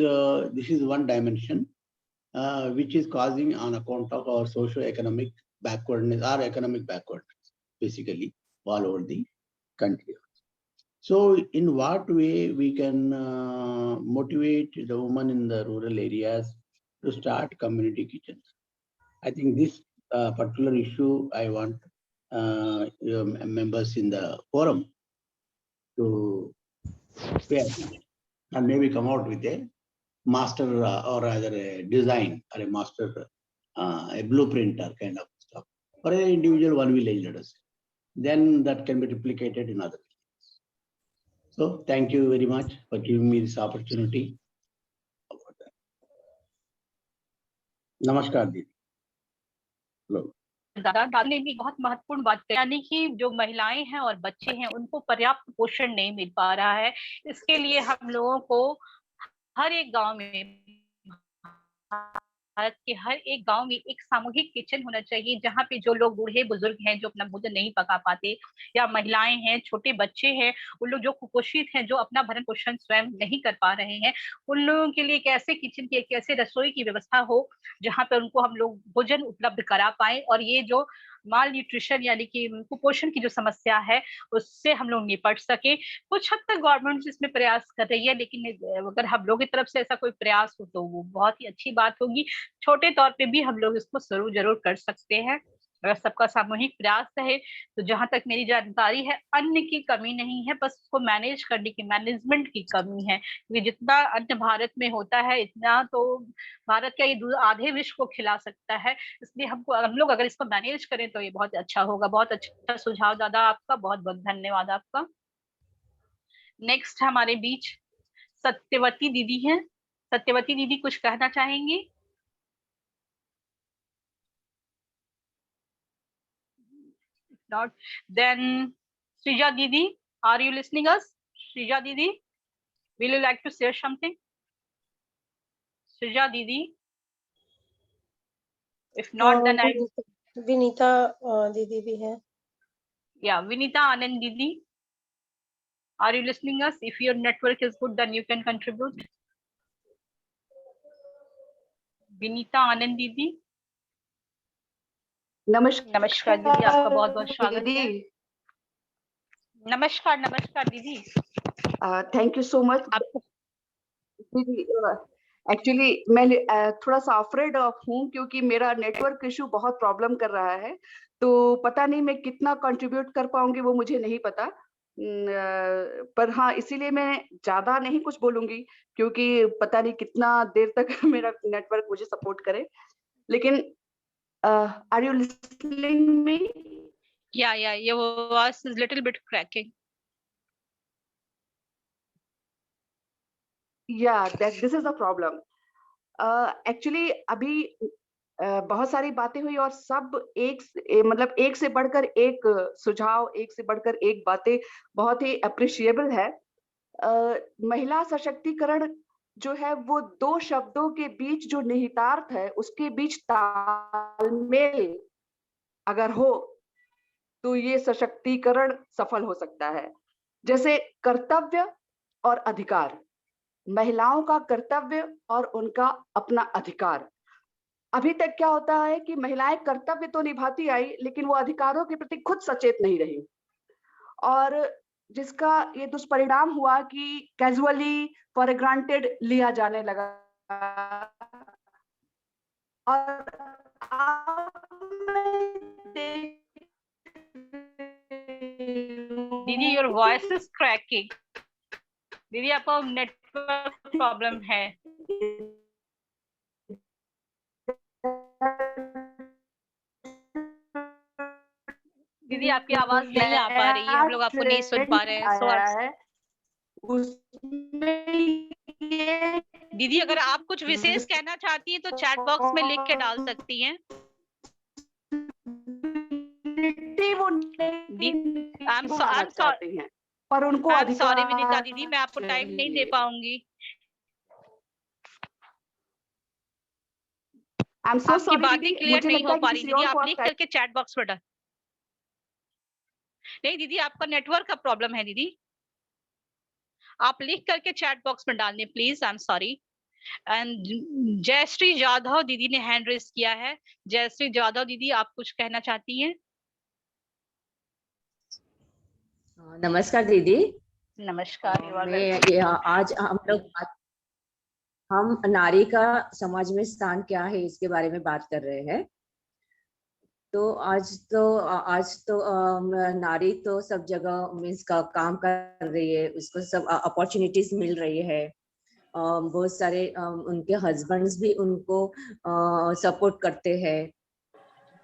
Speaker 8: this is one dimension which is causing on account of our socio-economic backwardness or economic backwardness, basically all over the country. So in what way we can motivate the women in the rural areas to start community kitchens? I think this particular issue I want members in the forum to pay attention and maybe come out with a master or rather a design or a master, a blueprint or kind of stuff for an individual one village, let us say. Then that can be replicated in other villages. So thank you very much for giving me this opportunity. Namaskar, Didi. Hello.
Speaker 1: दादा ने भी बहुत महत्वपूर्ण बात कही, यानी कि जो महिलाएं हैं और बच्चे हैं उनको पर्याप्त पोषण नहीं मिल पा रहा है। इसके लिए हम लोगों को हर एक गांव में, भारत के हर एक गांव में एक सामूहिक किचन होना चाहिए, जहां पे जो लोग बूढ़े बुजुर्ग हैं जो अपना भोजन नहीं पका पाते, या महिलाएं हैं, छोटे बच्चे हैं, उन लोग जो कुपोषित हैं, जो अपना भरण पोषण स्वयं नहीं कर पा रहे हैं, उन लोगों के लिए एक ऐसे किचन की, एक ऐसे रसोई की व्यवस्था हो जहां पे उनको हम लोग भोजन उपलब्ध करा पाए, और ये जो माल न्यूट्रिशन यानी कि कुपोषण की जो समस्या है उससे हम लोग निपट सके। कुछ हद तक गवर्नमेंट इसमें प्रयास कर रही है, लेकिन अगर हम लोग की तरफ से ऐसा कोई प्रयास हो तो वो बहुत ही अच्छी बात होगी। छोटे तौर पे भी हम लोग इसको जरूर कर सकते हैं अगर सबका सामूहिक प्रयास रहे। तो जहां तक मेरी जानकारी है अन्न की कमी नहीं है, बस उसको मैनेज करने की, मैनेजमेंट की कमी है, क्योंकि जितना अन्न भारत में होता है इतना तो भारत का ये आधे विश्व को खिला सकता है। इसलिए हम लोग अगर इसको मैनेज करें तो ये बहुत अच्छा होगा। बहुत अच्छा सुझाव दादा आपका, बहुत बहुत धन्यवाद आपका। नेक्स्ट हमारे बीच सत्यवती दीदी हैं। सत्यवती दीदी कुछ कहना चाहेंगी? Not, then Srija Didi, are you listening us? Srija Didi, will you like to share something? Srija Didi, if not, then I.
Speaker 7: Vinita Didi bhi hai.
Speaker 1: Yeah, Vinita Anand Didi, are you listening us? If your network is good, then you can contribute. Vinita Anand Didi.
Speaker 9: नमस्कार
Speaker 1: दीदी, आपका बहुत बहुत स्वागत है। नमस्कार दीदी।
Speaker 9: Thank you so much दीदी। एक्चुअली मैं थोड़ा सा अफ्रेड हूँ क्योंकि मेरा नेटवर्क इशू बहुत प्रॉब्लम कर रहा है, तो पता नहीं मैं कितना कंट्रीब्यूट कर पाऊंगी वो मुझे नहीं पता। पर हाँ, इसीलिए मैं ज्यादा नहीं कुछ बोलूंगी क्योंकि पता नहीं कितना देर तक मेरा नेटवर्क मुझे सपोर्ट करे। लेकिन are you listening me?
Speaker 1: Yeah, your voice is little bit cracking.
Speaker 9: Yeah, this is the problem. Actually अभी बहुत सारी बातें हुई और सब मतलब एक से बढ़कर एक सुझाव, एक से बढ़कर एक बातें बहुत ही अप्रिशिएबल है। महिला सशक्तिकरण जो है वो दो शब्दों के बीच जो निहितार्थ है उसके बीच तालमेल अगर हो तो ये सशक्तिकरण सफल हो सकता है। जैसे कर्तव्य और अधिकार, महिलाओं का कर्तव्य और उनका अपना अधिकार। अभी तक क्या होता है कि महिलाएं कर्तव्य तो निभाती आई लेकिन वो अधिकारों के प्रति खुद सचेत नहीं रही, और जिसका ये दुष्परिणाम हुआ कि कैजुअली फॉर ग्रांटेड लिया जाने लगा। और
Speaker 1: दीदी योर वॉइस इज क्रैकिंग। दीदी आपको नेटवर्क प्रॉब्लम है। दीदी आपकी आवाज नहीं आ पा रही है, हम लोग आपको नहीं सुन पा रहे हैं। दीदी अगर आप कुछ विशेष कहना चाहती हैं तो चैट बॉक्स में लिख के डाल सकती हैं।
Speaker 9: पर उनको
Speaker 1: सॉरी विनीता दीदी, मैं आपको टाइम नहीं दे पाऊंगी। आपकी बातें क्लियर नहीं हो पा रही दीदी, आप लिख करके चैट बॉक्स में डाल। नहीं दीदी, आपका नेटवर्क का प्रॉब्लम है दीदी, आप लिख करके चैट बॉक्स में डाल दें please. I am sorry. And Jayshree Jadhav दीदी ने हैंड रेस किया है। जयश्री जाधव दीदी, आप कुछ कहना चाहती हैं?
Speaker 10: नमस्कार दीदी।
Speaker 1: नमस्कार।
Speaker 10: आज हम नारी का समाज में स्थान क्या है इसके बारे में बात कर रहे हैं। तो आज तो नारी तो सब जगह मीन्स का काम कर रही है, उसको सब अपॉर्चुनिटीज मिल रही है। बहुत सारे उनके हस्बैंड्स भी उनको सपोर्ट करते हैं।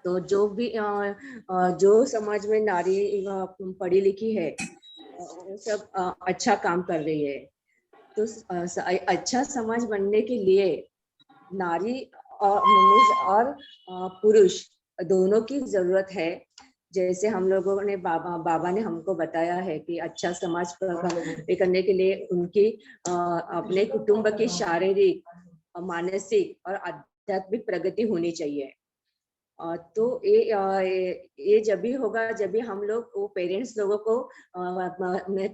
Speaker 10: तो जो भी जो समाज में नारी पढ़ी लिखी है वो सब अच्छा काम कर रही है। तो अच्छा समाज बनने के लिए नारी और पुरुष दोनों की जरूरत है। जैसे हम लोगों ने बाबा ने हमको बताया है कि अच्छा समाज करने के लिए उनकी अपने कुटुंब की शारीरिक, मानसिक और आध्यात्मिक प्रगति होनी चाहिए। तो ये जब भी होगा जब भी हम लोग वो पेरेंट्स लोगों को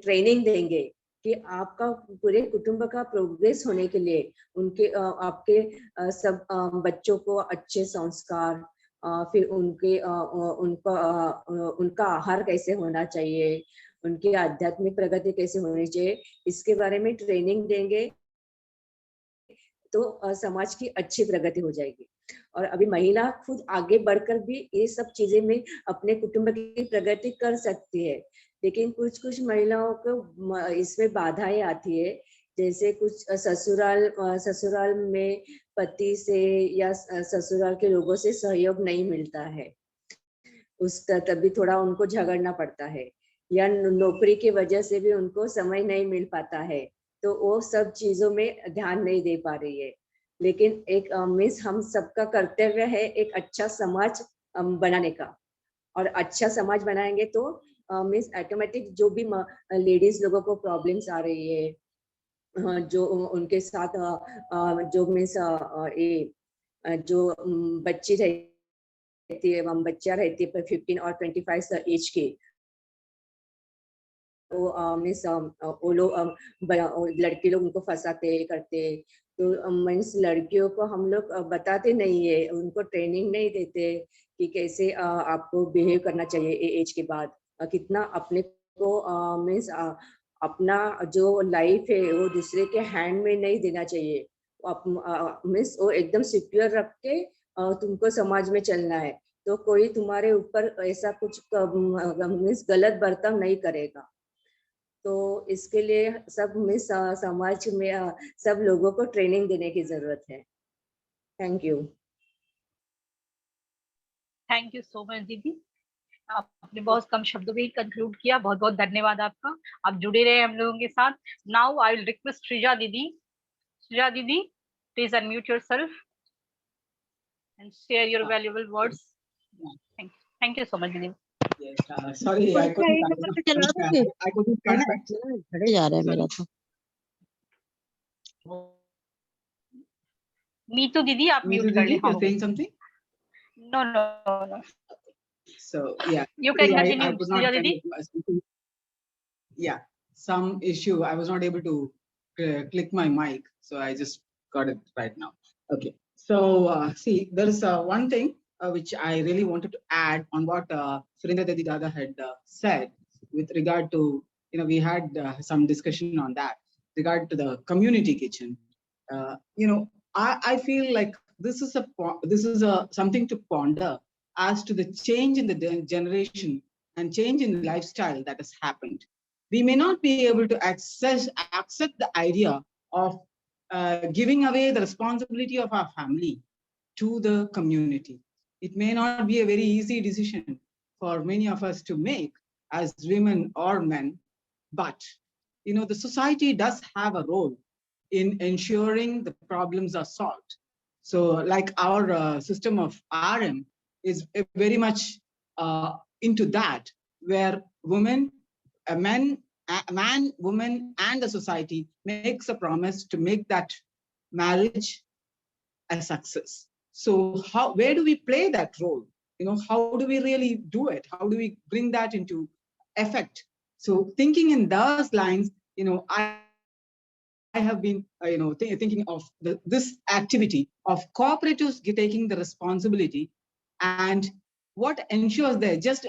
Speaker 10: ट्रेनिंग देंगे कि आपका पूरे कुटुंब का प्रोग्रेस होने के लिए उनके आपके सब बच्चों को अच्छे संस्कार, फिर उनका आहार कैसे होना चाहिए, उनकी आध्यात्मिक प्रगति कैसे होनी चाहिए, इसके बारे में ट्रेनिंग देंगे तो समाज की अच्छी प्रगति हो जाएगी। और अभी महिला खुद आगे बढ़कर भी ये सब चीजें में अपने कुटुंब की प्रगति कर सकती है, लेकिन कुछ महिलाओं को इसमें बाधाएं आती है। जैसे कुछ ससुराल में पति से या ससुराल के लोगों से सहयोग नहीं मिलता है, तभी थोड़ा उनको झगड़ना पड़ता है, या नौकरी की वजह से भी उनको समय नहीं मिल पाता है, तो वो सब चीजों में ध्यान नहीं दे पा रही है। लेकिन एक मिस हम सबका कर्तव्य है एक अच्छा समाज बनाने का, और अच्छा समाज बनाएंगे तो मिस ऑटोमेटिक जो भी लेडीज लोगों को प्रॉब्लम्स आ रही है, जो उनके साथ जो मिस जो बच्ची रहती है, बच्चा रहती है 15 और 25 एज के, तो मिस वो लोग लड़के लोग उनको फंसाते करते, तो मीन्स लड़कियों को हम लोग बताते नहीं है, उनको ट्रेनिंग नहीं देते कि कैसे आपको बिहेव करना चाहिए एज के बाद, कितना अपने को मीन्स अपना जो लाइफ है वो दूसरे के हैंड में नहीं देना चाहिए। मीन्स वो एकदम सिक्योर रख के तुमको समाज में चलना है, तो कोई तुम्हारे ऊपर ऐसा कुछ मीन्स गलत बर्ताव नहीं करेगा। तो इसके लिए सब में समाज में सब लोगों को ट्रेनिंग देने की जरूरत है। Thank you.
Speaker 1: Thank you so much दीदी, आपने बहुत कम शब्दों में कंक्लूड किया। बहुत बहुत धन्यवाद आपका, आप जुड़े रहे हम लोगों के साथ। Now I will request Sreeja दीदी। श्रीजा दीदी, please unmute yourself and share your valuable words. Thank you so much दीदी।
Speaker 11: Yes, sorry, I couldn't खड़े जा रहा है मेरा तो।
Speaker 1: मीतू दीदी, आप म्यूट कर लें।
Speaker 11: You're saying something?
Speaker 1: No.
Speaker 11: So yeah,
Speaker 1: you can continue, Sriya didi.
Speaker 11: Yeah, some issue. I was not able to click my mic, so I just got it right now. Okay, so see, there is one thing which I really wanted to add on what Surendra Dedi Dada had said with regard to, we had some discussion on that, regard to the community kitchen. I feel like this is something to ponder as to the change in the generation and change in lifestyle that has happened. We may not be able to accept the idea of giving away the responsibility of our family to the community. It may not be a very easy decision for many of us to make as women or men, but the society does have a role in ensuring the problems are solved. So like our system of RM is very much into that, where man, woman, and the society makes a promise to make that marriage a success. So where do we play that role? How do we really do it? How do we bring that into effect. So thinking in those lines, I have been, thinking of this activity of cooperatives taking the responsibility, and what ensures that just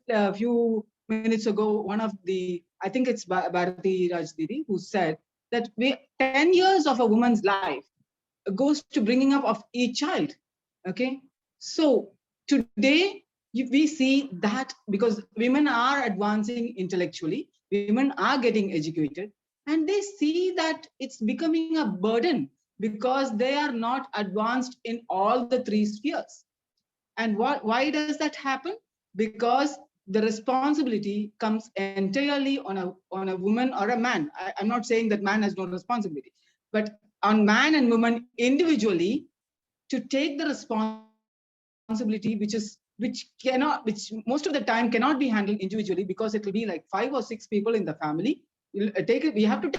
Speaker 11: a few minutes ago, one of the, I think it's Bharati Raj Didi, who said that 10 years of a woman's life goes to bringing up of each child. Okay, so today we see that because women are advancing intellectually, women are getting educated, and they see that it's becoming a burden because they are not advanced in all the 3 spheres. And why does that happen? Because the responsibility comes entirely on a woman or a man. I'm not saying that man has no responsibility, but on man and woman individually to take the responsibility, which most of the time cannot be handled individually, because it will be like 5 or 6 people in the family. We have to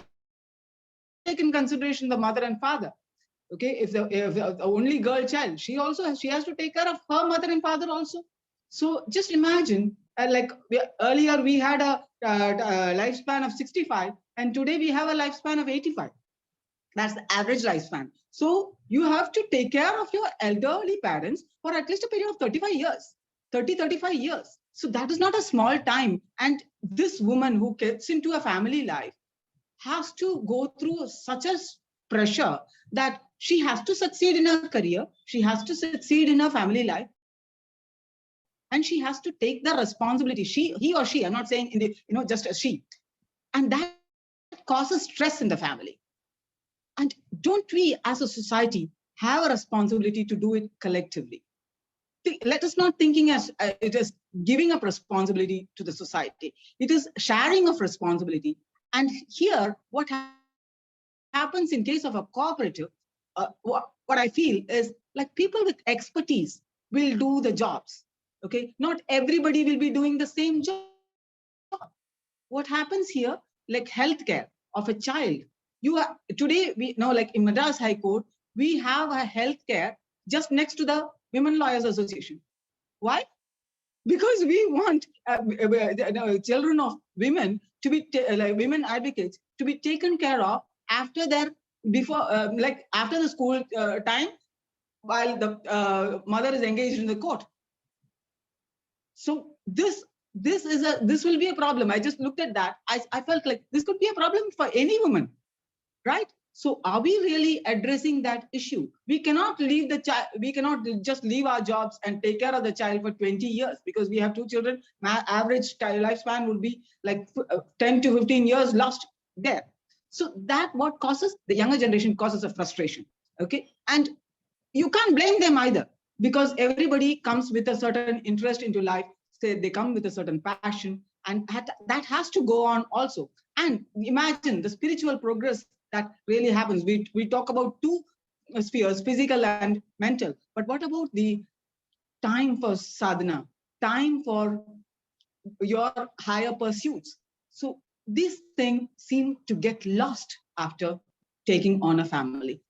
Speaker 11: take in consideration the mother and father. Okay, if the only girl child, she has to take care of her mother and father also. So just imagine, earlier we had a lifespan of 65, and today we have a lifespan of 85. That's the average lifespan. So you have to take care of your elderly parents for at least a period of 35 years. So that is not a small time. And this woman who gets into a family life has to go through such a pressure that she has to succeed in her career, she has to succeed in her family life, and she has to take the responsibility. He or she, I'm not saying just a she. And that causes stress in the family. And don't we as a society have a responsibility to do it collectively? Let us not thinking as it is giving up responsibility to the society. It is sharing of responsibility. And here, what happens in case of a cooperative, what I feel is like people with expertise will do the jobs. Okay, not everybody will be doing the same job. What happens here, like healthcare of a child, today we know, like in Madras High Court, we have a healthcare just next to the Women Lawyers Association. Why? Because we want children of women to be women advocates to be taken care of after their after the school time, while the mother is engaged in the court. So this will be a problem. I just looked at that. I felt like this could be a problem for any woman, right? So are we really addressing that issue? We cannot leave the child. We cannot just leave our jobs and take care of the child for 20 years because we have 2 children. My average lifespan would be like 10 to 15 years lost there. So that what causes the younger generation causes a frustration. Okay, and you can't blame them either, because everybody comes with a certain interest into life. They come with a certain passion, and that has to go on also. And imagine the spiritual progress that really happens. We talk about 2 spheres, physical and mental, but what about the time for sadhana, time for your higher pursuits? So these things seem to get lost after taking on a family.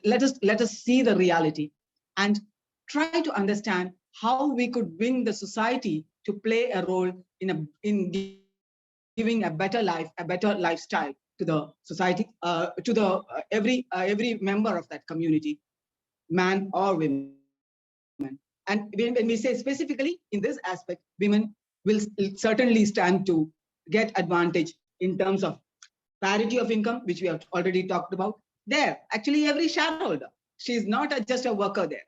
Speaker 11: Let us see the reality and try to understand how we could bring the society to play a role in giving a better life, a better lifestyle to the society, to the every member of that community, man or women. And when we say specifically in this aspect, women will certainly stand to get advantage in terms of parity of income, which we have already talked about. There, actually, every shareholder, she's not just a worker there.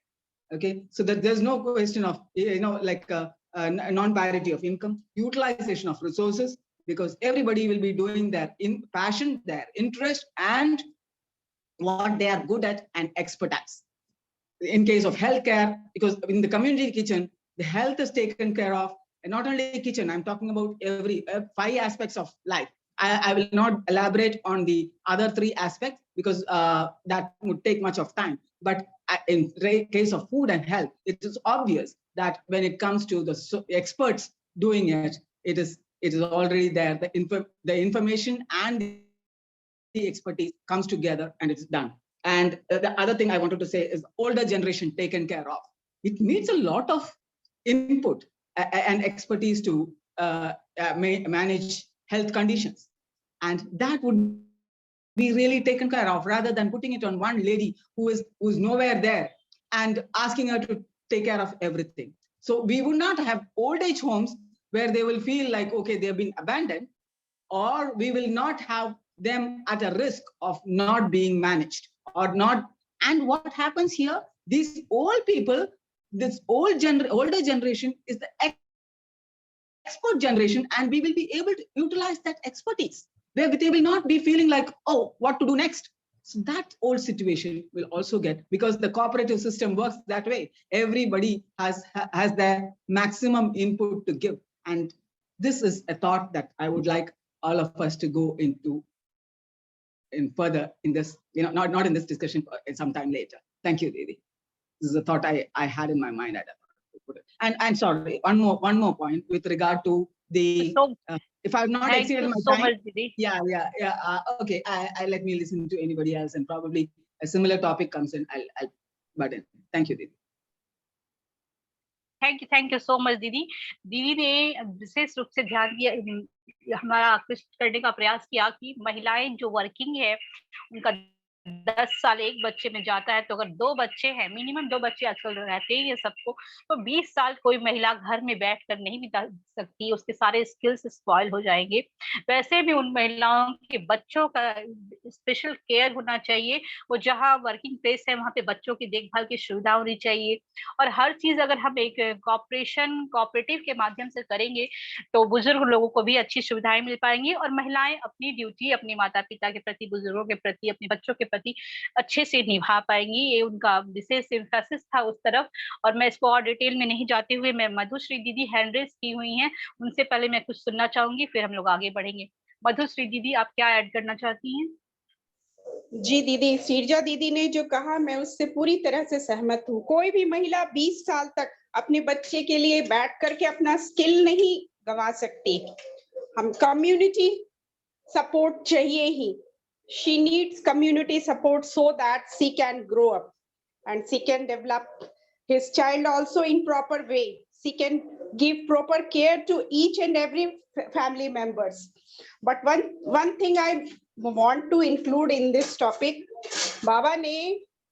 Speaker 11: Okay, so that there's no question of non-parity of income, utilization of resources, because everybody will be doing their passion, their interest, and what they are good at and expertise. In case of healthcare, because in the community kitchen, the health is taken care of, and not only kitchen, I'm talking about every 5 aspects of life. I will not elaborate on the other 3 aspects because that would take much of time. But in case of food and health, it is obvious that when it comes to the experts doing it, it is already there. The information and the expertise comes together and it's done. And the other thing I wanted to say is older generation taken care of. It needs a lot of input and expertise to manage health conditions, and that would be really taken care of, rather than putting it on one lady who's nowhere there and asking her to take care of everything. So we would not have old age homes where they will feel like, okay, they've been abandoned, or we will not have them at a risk of not being managed or not. And what happens here, these old people, this older generation is the expert generation, and we will be able to utilize that expertise, where they will not be feeling like, oh, what to do next. So that old situation will also get, because the cooperative system works that way. Everybody has their maximum input to give. And this is a thought that I would like all of us to go into further in this, not in this discussion, but sometime later. Thank you, Didi. This is a thought I had in my mind. And sorry, one more point with regard to the, if I've not exceeded my time. Yeah. Okay, I let me listen to anybody else, and probably a similar topic comes in, I'll butt in. Thank you, Didi.
Speaker 1: Thank you so much दीदी। दीदी ने विशेष रूप से ध्यान दिया, हमारा आकृष्ट करने का प्रयास किया कि महिलाएं जो वर्किंग है उनका 10 साल एक बच्चे में जाता है, तो अगर 2 बच्चे हैं, मिनिमम 2 बच्चे आजकल रहते ही है सबको, तो 20 साल कोई महिला घर में बैठकर नहीं बिता सकती, उसके सारे स्किल्स स्पॉइल हो जाएंगे। वैसे भी उन महिलाओं के बच्चों का स्पेशल केयर होना चाहिए, वो जहाँ वर्किंग प्लेस है वहाँ पे बच्चों की देखभाल की सुविधा होनी चाहिए। और हर चीज अगर हम एक कोऑपरेटिव के माध्यम से करेंगे तो बुजुर्ग लोगों को भी अच्छी सुविधाएं मिल पाएंगी, और महिलाएं अपनी ड्यूटी अपने माता पिता के प्रति, बुजुर्गों के प्रति, अपने बच्चों के प्रति अच्छे से निभा पाएंगी। ये उनका विशेष एम्फेसिस था उस तरफ। और मैं इसको और डिटेल में नहीं जाते हुए, मैं मधुश्री दीदी हैंड रेज की हुई हैं, उनसे पहले मैं कुछ सुनना चाहूंगी, फिर हम लोग आगे बढ़ेंगे। मधुश्री दीदी, आप क्या ऐड करना चाहती हैं?
Speaker 2: जी दीदी, शीरजा दीदी ने जो कहा मैं उससे पूरी तरह से सहमत हूँ। कोई भी महिला 20 साल तक अपने बच्चे के लिए बैठ करके अपना स्किल नहीं गंवा सकती। हम कम्युनिटी सपोर्ट चाहिए ही। She needs community support so that she can grow up and she can develop his child also in proper way. She can give proper care to each and every family members. But one thing I want to include in this topic, बाबा ने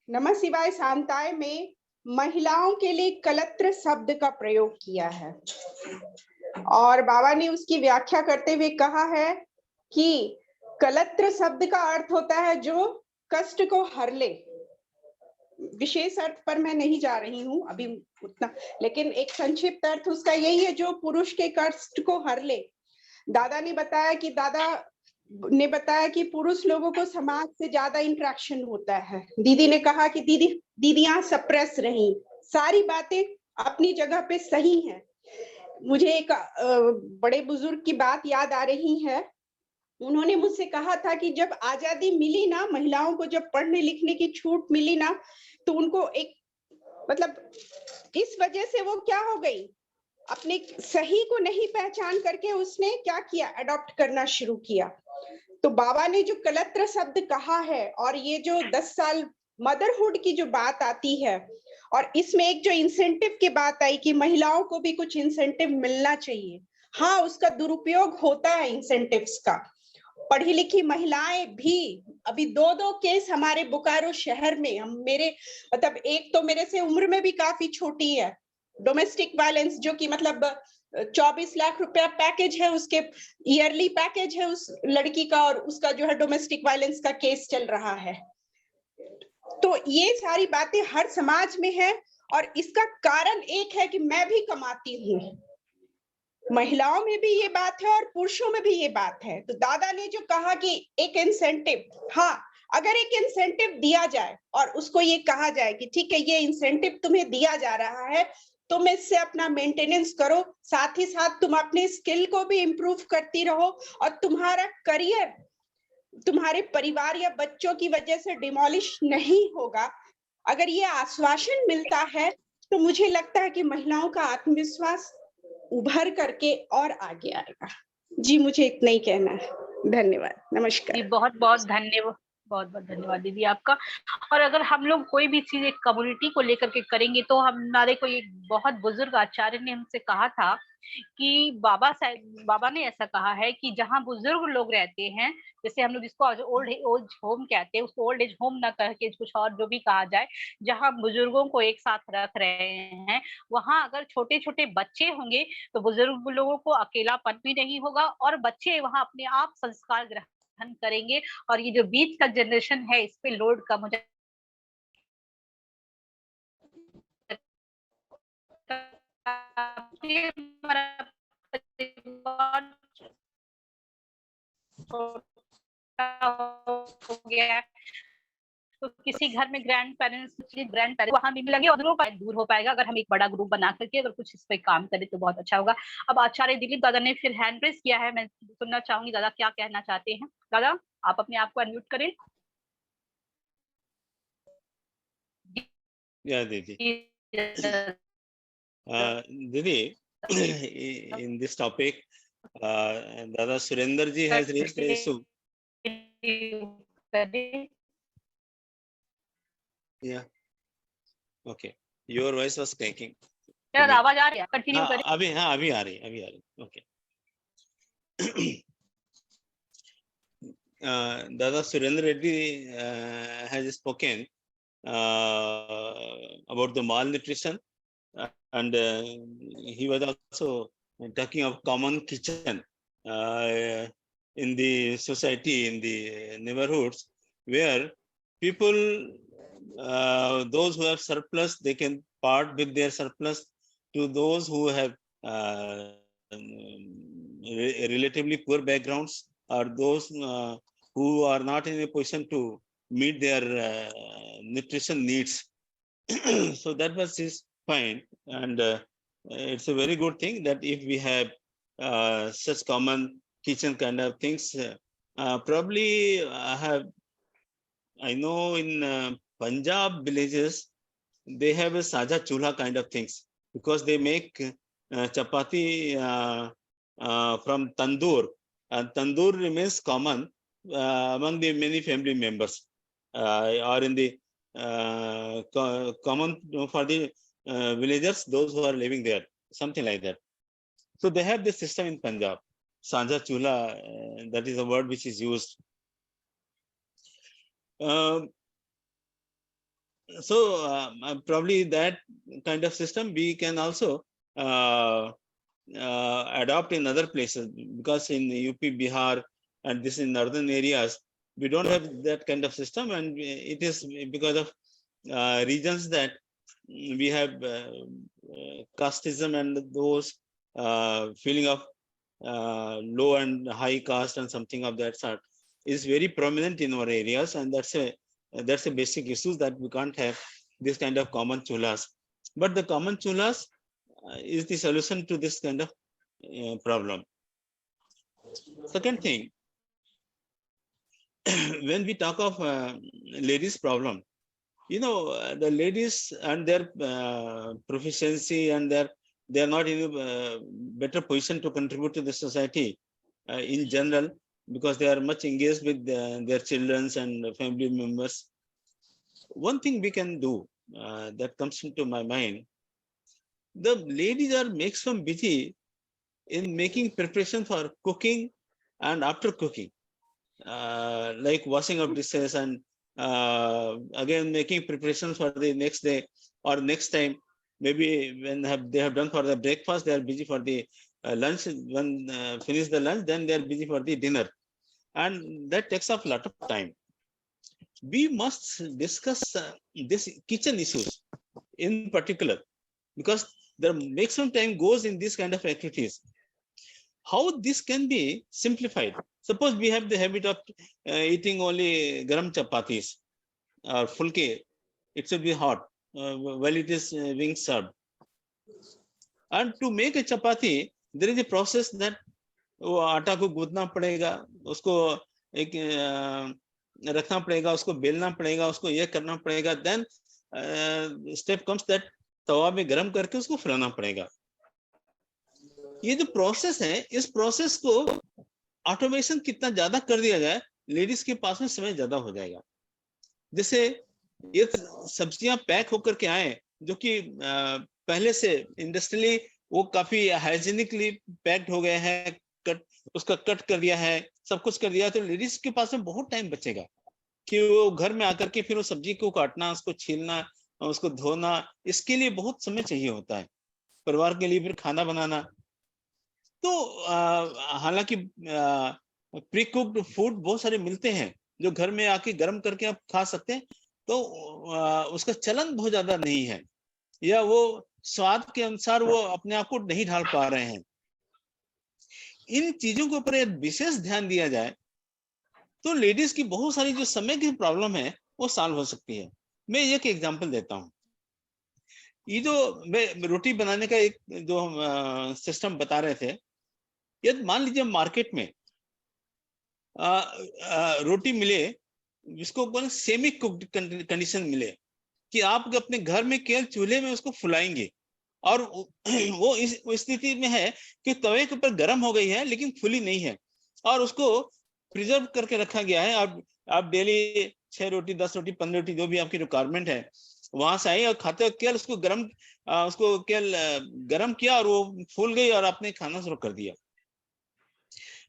Speaker 2: नमः शिवाय शांताय में महिलाओं के लिए कलत्र शब्द का प्रयोग किया है, और बाबा ने उसकी व्याख्या करते हुए कहा है कि कलत्र शब्द का अर्थ होता है जो कष्ट को हर ले। विशेष अर्थ पर मैं नहीं जा रही हूँ अभी उतना, लेकिन एक संक्षिप्त अर्थ उसका यही है, जो पुरुष के कष्ट को हर ले। दादा ने बताया कि पुरुष लोगों को समाज से ज्यादा इंटरेक्शन होता है। दीदी ने कहा कि दीदियां सप्रेस रही, सारी बातें अपनी जगह पे सही हैं। मुझे एक बड़े बुजुर्ग की बात याद आ रही है। उन्होंने मुझसे कहा था कि जब आजादी मिली ना, महिलाओं को जब पढ़ने लिखने की छूट मिली ना, तो उनको एक इस वजह से वो क्या हो गई, अपने सही को नहीं पहचान करके उसने क्या किया, अडॉप्ट करना शुरू किया। तो बाबा ने जो कलत्र शब्द कहा है, और ये जो 10 साल मदरहुड की जो बात आती है, और इसमें एक जो इंसेंटिव की बात आई कि महिलाओं को भी कुछ इंसेंटिव मिलना चाहिए। हाँ, उसका दुरुपयोग होता है इंसेंटिव्स का। पढ़ी लिखी महिलाएं भी, अभी 2 केस हमारे बोकारो शहर में, एक तो मेरे से उम्र में भी काफी छोटी है, डोमेस्टिक वायलेंस, जो कि 24 लाख रुपया पैकेज है, उसके ईयरली पैकेज है उस लड़की का, और उसका जो है डोमेस्टिक वायलेंस का केस चल रहा है। तो ये सारी बातें हर समाज में है, और इसका कारण एक है कि मैं भी कमाती हूँ। महिलाओं में भी ये बात है और पुरुषों में भी ये बात है। तो दादा ने जो कहा कि एक इंसेंटिव, हाँ, अगर एक इंसेंटिव दिया जाए और उसको ये कहा जाए कि ठीक है, ये इंसेंटिव तुम्हें दिया जा रहा है, तुम इससे अपना मेंटेनेंस करो, साथ ही साथ तुम अपने स्किल को भी इम्प्रूव करती रहो, और तुम्हारा करियर तुम्हारे परिवार या बच्चों की वजह से डिमोलिश नहीं होगा। अगर ये आश्वासन मिलता है तो मुझे लगता है कि महिलाओं का आत्मविश्वास उभर करके और आगे आएगा। जी, मुझे इतना ही कहना है। धन्यवाद, नमस्कार।
Speaker 1: बहुत बहुत बहुत बहुत धन्यवाद दीदी आपका। और अगर हम लोग कोई भी चीज एक कम्युनिटी को लेकर के करेंगे तो हमारे को एक बहुत बुजुर्ग आचार्य ने हमसे कहा था कि बाबा ने ऐसा कहा है कि जहाँ बुजुर्ग लोग रहते हैं, जैसे हम लोग जिसको ओल्ड एज होम कहते हैं, उसको ओल्ड एज होम ना कह के कुछ और जो भी कहा जाए, जहाँ बुजुर्गों को एक साथ रख रहे हैं, वहां अगर छोटे छोटे बच्चे होंगे तो बुजुर्ग लोगों को अकेलापन भी नहीं होगा और बच्चे वहां अपने आप संस्कार ग्रहण करेंगे और ये जो बीच का जनरेशन है इस पे लोड कम हो जाए। हो गया तो किसी घर में ग्रैंड पेरेंट्स वहां भी लगे और दूर हो पाएगा अगर हम एक बड़ा ग्रुप बना करके अगर कुछ इस पे काम करें तो बहुत अच्छा होगा। अब आचार्य दिलीप दादा ने फिर हैंड रेस किया है, मैं सुनना चाहूंगी दादा क्या कहना चाहते हैं। दादा आप अपने आप को अनम्यूट करें।
Speaker 5: दीदी दीदी in this topic Dada Surender ji has raised the issue. Yeah, okay, your voice was cracking.
Speaker 1: यार आवाज आ रही है, कंटिन्यू करें।
Speaker 5: अभी आ रही okay. Dada Surender Reddy has spoken about the malnutrition and he was also talking of common kitchen in the society, in the neighborhoods, where people, those who have surplus, they can part with their surplus to those who have relatively poor backgrounds or those who are not in a position to meet their nutrition needs. So that was his point, and it's a very good thing that if we have such common kitchen kind of things, probably I know in Punjab villages they have a saja chulha kind of things because they make chapati from tandoor, and tandoor remains common among the many family members or in the common for the villagers, those who are living there, something like that. So they have this system in Punjab, Sanja Chula, that is a word which is used. Probably that kind of system we can also adopt in other places, because in UP, Bihar, and this in northern areas, we don't have that kind of system, and it is because of regions that we have casteism and those feeling of low and high caste and something of that sort is very prominent in our areas, and that's a basic issue that we can't have this kind of common chulas. But the common chulas is the solution to this kind of problem. Second thing, when we talk of ladies' problem, you know, the ladies and their proficiency and they are not in a better position to contribute to the society in general, because they are much engaged with their children and family members. One thing we can do that comes into my mind, the ladies are maximum busy in making preparation for cooking and after cooking, like washing of dishes and again making preparations for the next day or next time. Maybe when they have done for the breakfast, they are busy for the lunch. When finish the lunch, then they are busy for the dinner, and that takes up a lot of time. We must discuss this kitchen issues in particular, because the maximum time goes in this kind of activities. How this can be simplified? Suppose we have the habit of eating only garam chapatis or fulke. It should be hot while it is being served. And to make a chapati, there is a process that वो आटा को गूंथना पड़ेगा, उसको एक रखना पड़ेगा, उसको बेलना पड़ेगा, उसको ये करना पड़ेगा. Then step comes that तवा में गरम करके उसको फुलाना पड़ेगा. ये जो प्रोसेस है, इस प्रोसेस को ऑटोमेशन कितना ज्यादा कर दिया जाए लेडीज के पास में समय ज्यादा हो जाएगा। जैसे ये सब्जियां पैक होकर के आए जो कि पहले से इंडस्ट्रियली वो काफी हाइजीनिकली पैक्ड हो गए हैं, उसका कट कर दिया है, सब कुछ कर दिया, तो लेडीज के पास में बहुत टाइम बचेगा कि वो घर में आकर के फिर वो सब्जी को काटना, उसको छीलना, उसको धोना, इसके लिए बहुत समय चाहिए होता है, परिवार के लिए फिर खाना बनाना। तो हालांकि प्री कुक्ड फूड बहुत सारे मिलते हैं जो घर में आके गर्म करके आप खा सकते हैं, तो उसका चलन बहुत ज्यादा नहीं है, या वो स्वाद के अनुसार वो अपने आप को नहीं ढाल पा रहे हैं। इन चीजों के ऊपर विशेष ध्यान दिया जाए तो लेडीज की बहुत सारी जो समय की प्रॉब्लम है वो सॉल्व हो सकती है। मैं एक एग्जांपल देता हूँ। ये जो मैं रोटी बनाने का एक जो सिस्टम बता रहे थे, यदि मान लीजिए मार्केट में रोटी मिले जिसको सेमी कुक्ड कंडीशन मिले, कि आप अपने घर में केवल चूल्हे में उसको फुलाएंगे और वो इस स्थिति में है कि तवे के ऊपर गर्म हो गई है लेकिन फुली नहीं है, और उसको प्रिजर्व करके रखा गया है। आप डेली 6 रोटी 10 रोटी 15 रोटी जो भी आपकी रिक्वायरमेंट है वहां से आई और खाते वक्त केवल उसको केवल गर्म किया और वो फूल गई और आपने खाना शुरू कर दिया।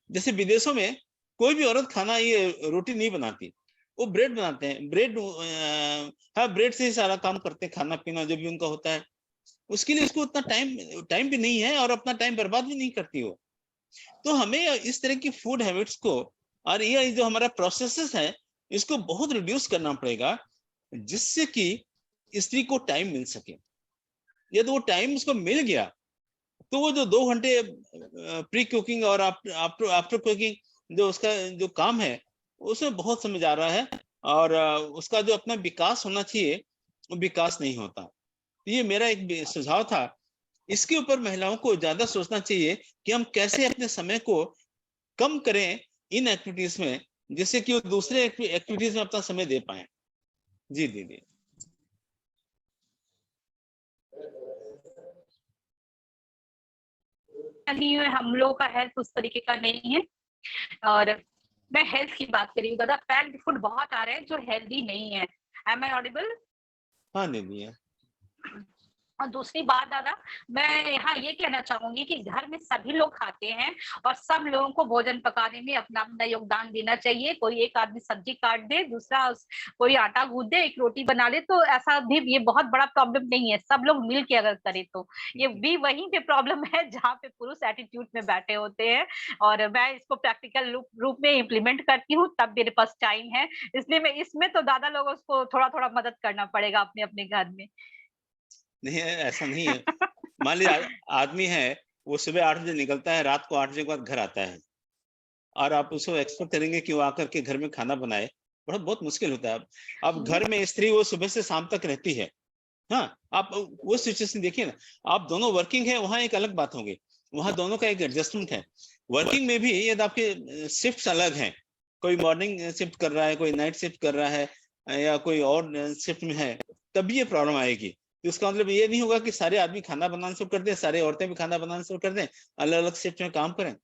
Speaker 5: जैसे विदेशों में कोई भी औरत खाना ये रोटी नहीं बनाती, वो ब्रेड बनाते हैं। ब्रेड से ही सारा काम करते हैं, खाना पीना जो भी उनका होता है। उसके लिए उसको उतना टाइम भी नहीं है और अपना टाइम बर्बाद भी नहीं करती हो। तो हमें इस तरह की फूड हैबिट्स को और ये जो हमारा प्रोसेसेस है इसको बहुत रिड्यूस करना पड़ेगा, जिससे कि स्त्री को टाइम मिल सके। यदि वो टाइम उसको मिल गया तो वो जो 2 घंटे प्री कुकिंग और आफ्टर कुकिंग जो उसका जो काम है उसमें बहुत समय जा रहा है, और उसका जो अपना विकास होना चाहिए वो विकास नहीं होता। ये मेरा एक सुझाव था। इसके ऊपर महिलाओं को ज्यादा सोचना चाहिए कि हम कैसे अपने समय को कम करें इन एक्टिविटीज में, जिससे कि वो दूसरे एक्टिविटीज में अपना समय दे पाए। जी दीदी।
Speaker 1: नहीं है, हम लोगों का हेल्थ उस तरीके का नहीं है, और मैं हेल्थ की बात कर रही हूँ दादा। पैक्ड फूड बहुत आ रहे हैं जो हेल्दी नहीं है। Am I audible?
Speaker 5: हाँ दीदी है।
Speaker 1: और दूसरी बात दादा, मैं यहाँ ये कहना चाहूंगी कि घर में सभी लोग खाते हैं और सब लोगों को भोजन पकाने में अपना अपना योगदान देना चाहिए। कोई एक आदमी सब्जी काट दे, दूसरा कोई आटा गूंद दे, एक रोटी बना ले, तो ऐसा भी ये बहुत बड़ा प्रॉब्लम नहीं है। सब लोग मिल के अगर करें तो ये भी वहीं पे प्रॉब्लम है जहाँ पे पुरुष एटीट्यूड में बैठे होते हैं। और मैं इसको प्रैक्टिकल रूप में इम्प्लीमेंट करती हूँ, तब मेरे पास टाइम है, इसलिए मैं इसमें तो दादा लोगों को थोड़ा थोड़ा मदद करना पड़ेगा अपने अपने घर में।
Speaker 5: नहीं ऐसा नहीं है। मान लीजिए आदमी है वो सुबह 8 बजे निकलता है, रात को 8 बजे के बाद घर आता है, और आप उसको एक्सपेक्ट करेंगे कि वो आकर के घर में खाना बनाए, बहुत मुश्किल होता है। अब घर में स्त्री वो सुबह से शाम तक रहती है। हाँ, आप वो सिचुएशन देखिए ना, आप दोनों वर्किंग है, वहां एक अलग बात होगी, वहां दोनों का एक एडजस्टमेंट है। वर्किंग में भी यदि आपके शिफ्ट अलग हैं, कोई मॉर्निंग शिफ्ट कर रहा है, कोई नाइट शिफ्ट कर रहा है, या कोई और शिफ्ट में है, तभी ये प्रॉब्लम आएगी। तो इसका मतलब ये नहीं होगा कि सारे आदमी खाना बनाना शुरू कर दें, सारे औरतें भी खाना बनाना शुरू कर दें, अलग अलग शिफ्ट में काम करें।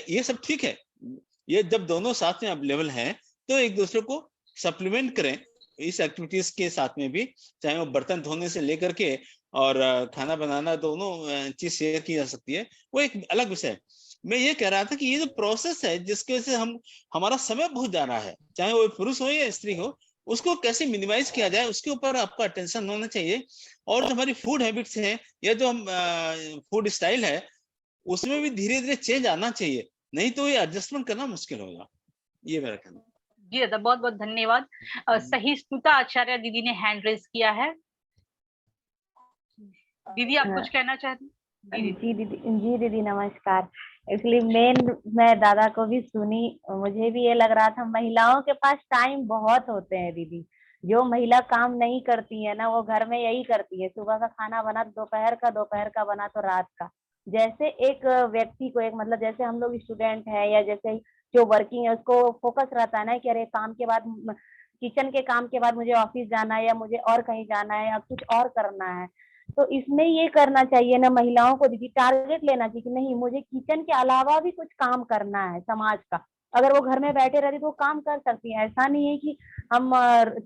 Speaker 5: ये सब ठीक है। ये जब दोनों साथ में अवेलेबल हैं तो एक दूसरे को सप्लीमेंट करें इस एक्टिविटीज के साथ में भी, चाहे वो बर्तन धोने से लेकर के और खाना बनाना, दोनों चीज शेयर की जा सकती है, वो एक अलग विषय है। मैं ये कह रहा था कि ये जो प्रोसेस है जिसके वजह से हमारा समय बहुत जा रहा है, चाहे वो पुरुष हो या स्त्री हो, उसको कैसे मिनिमाइज किया जाए उसके ऊपर आपका अटेंशन होना चाहिए। और जो हमारी फूड हैबिट्स हैं या जो हम फूड स्टाइल है उसमें भी धीरे धीरे चेंज आना चाहिए, नहीं तो ये एडजस्टमेंट करना मुश्किल होगा। ये मेरा कहना है।
Speaker 1: जी दादा, बहुत बहुत धन्यवाद। सहिष्णुता आचार्य दीदी ने हैंड रेज किया है। दीदी आप कुछ कहना चाहती हैं?
Speaker 4: जी दीदी नमस्कार। इसलिए मैं दादा को भी सुनी, मुझे भी ये लग रहा था महिलाओं के पास टाइम बहुत होते हैं दीदी। जो महिला काम नहीं करती है ना वो घर में यही करती है, सुबह का खाना बना तो दोपहर का बना तो रात का। जैसे एक व्यक्ति को एक मतलब जैसे हम लोग स्टूडेंट है या जैसे जो वर्किंग है उसको फोकस रहता है ना कि अरे काम के बाद किचन के काम के बाद मुझे ऑफिस जाना है या मुझे और कहीं जाना है या कुछ और करना है। तो इसमें ये करना चाहिए ना महिलाओं को दीदी, टारगेट लेना चाहिए कि नहीं मुझे किचन के अलावा भी कुछ काम करना है समाज का। अगर वो घर में बैठे रहती तो वो काम कर सकती है। ऐसा नहीं है कि हम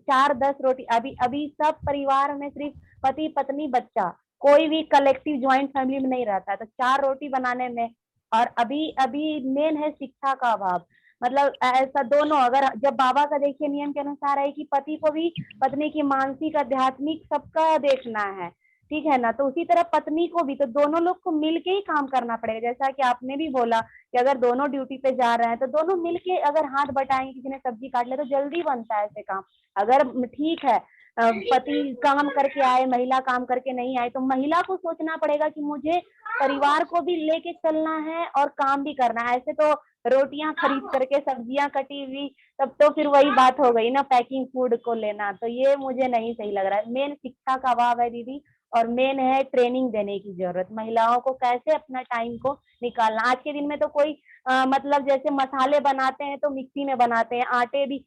Speaker 4: 4-10 रोटी, अभी अभी सब परिवार में सिर्फ पति पत्नी बच्चा, कोई भी कलेक्टिव ज्वाइंट फैमिली में नहीं रहता है, तो 4 रोटी बनाने में। और अभी अभी मेन है शिक्षा का अभाव। मतलब ऐसा दोनों, अगर जब बाबा का देखिए नियम के अनुसार है कि पति को भी पत्नी की मानसिक आध्यात्मिक सबका देखना है, ठीक है ना, तो उसी तरह पत्नी को भी, तो दोनों लोग को मिलके ही काम करना पड़ेगा। जैसा कि आपने भी बोला कि अगर दोनों ड्यूटी पे जा रहे हैं तो दोनों मिलके अगर हाथ बटाएंगे, किसी ने सब्जी काट लिया तो जल्दी बनता है ऐसे काम। अगर ठीक है पति काम करके आए, महिला काम करके नहीं आए, तो महिला को सोचना पड़ेगा कि मुझे परिवार को भी लेके चलना है और काम भी करना है। ऐसे तो रोटियां खरीद करके, सब्जियां कटी हुई, तब तो फिर वही बात हो गई ना, पैकिंग फूड को लेना, तो ये मुझे नहीं सही लग रहा है। मेन शिक्षा का अभाव है दीदी, और मेन है ट्रेनिंग देने की जरूरत, महिलाओं को कैसे अपना टाइम को निकालना। आज के दिन में तो कोई मतलब जैसे मसाले बनाते हैं तो मिक्सी में बनाते हैं, आटे भी,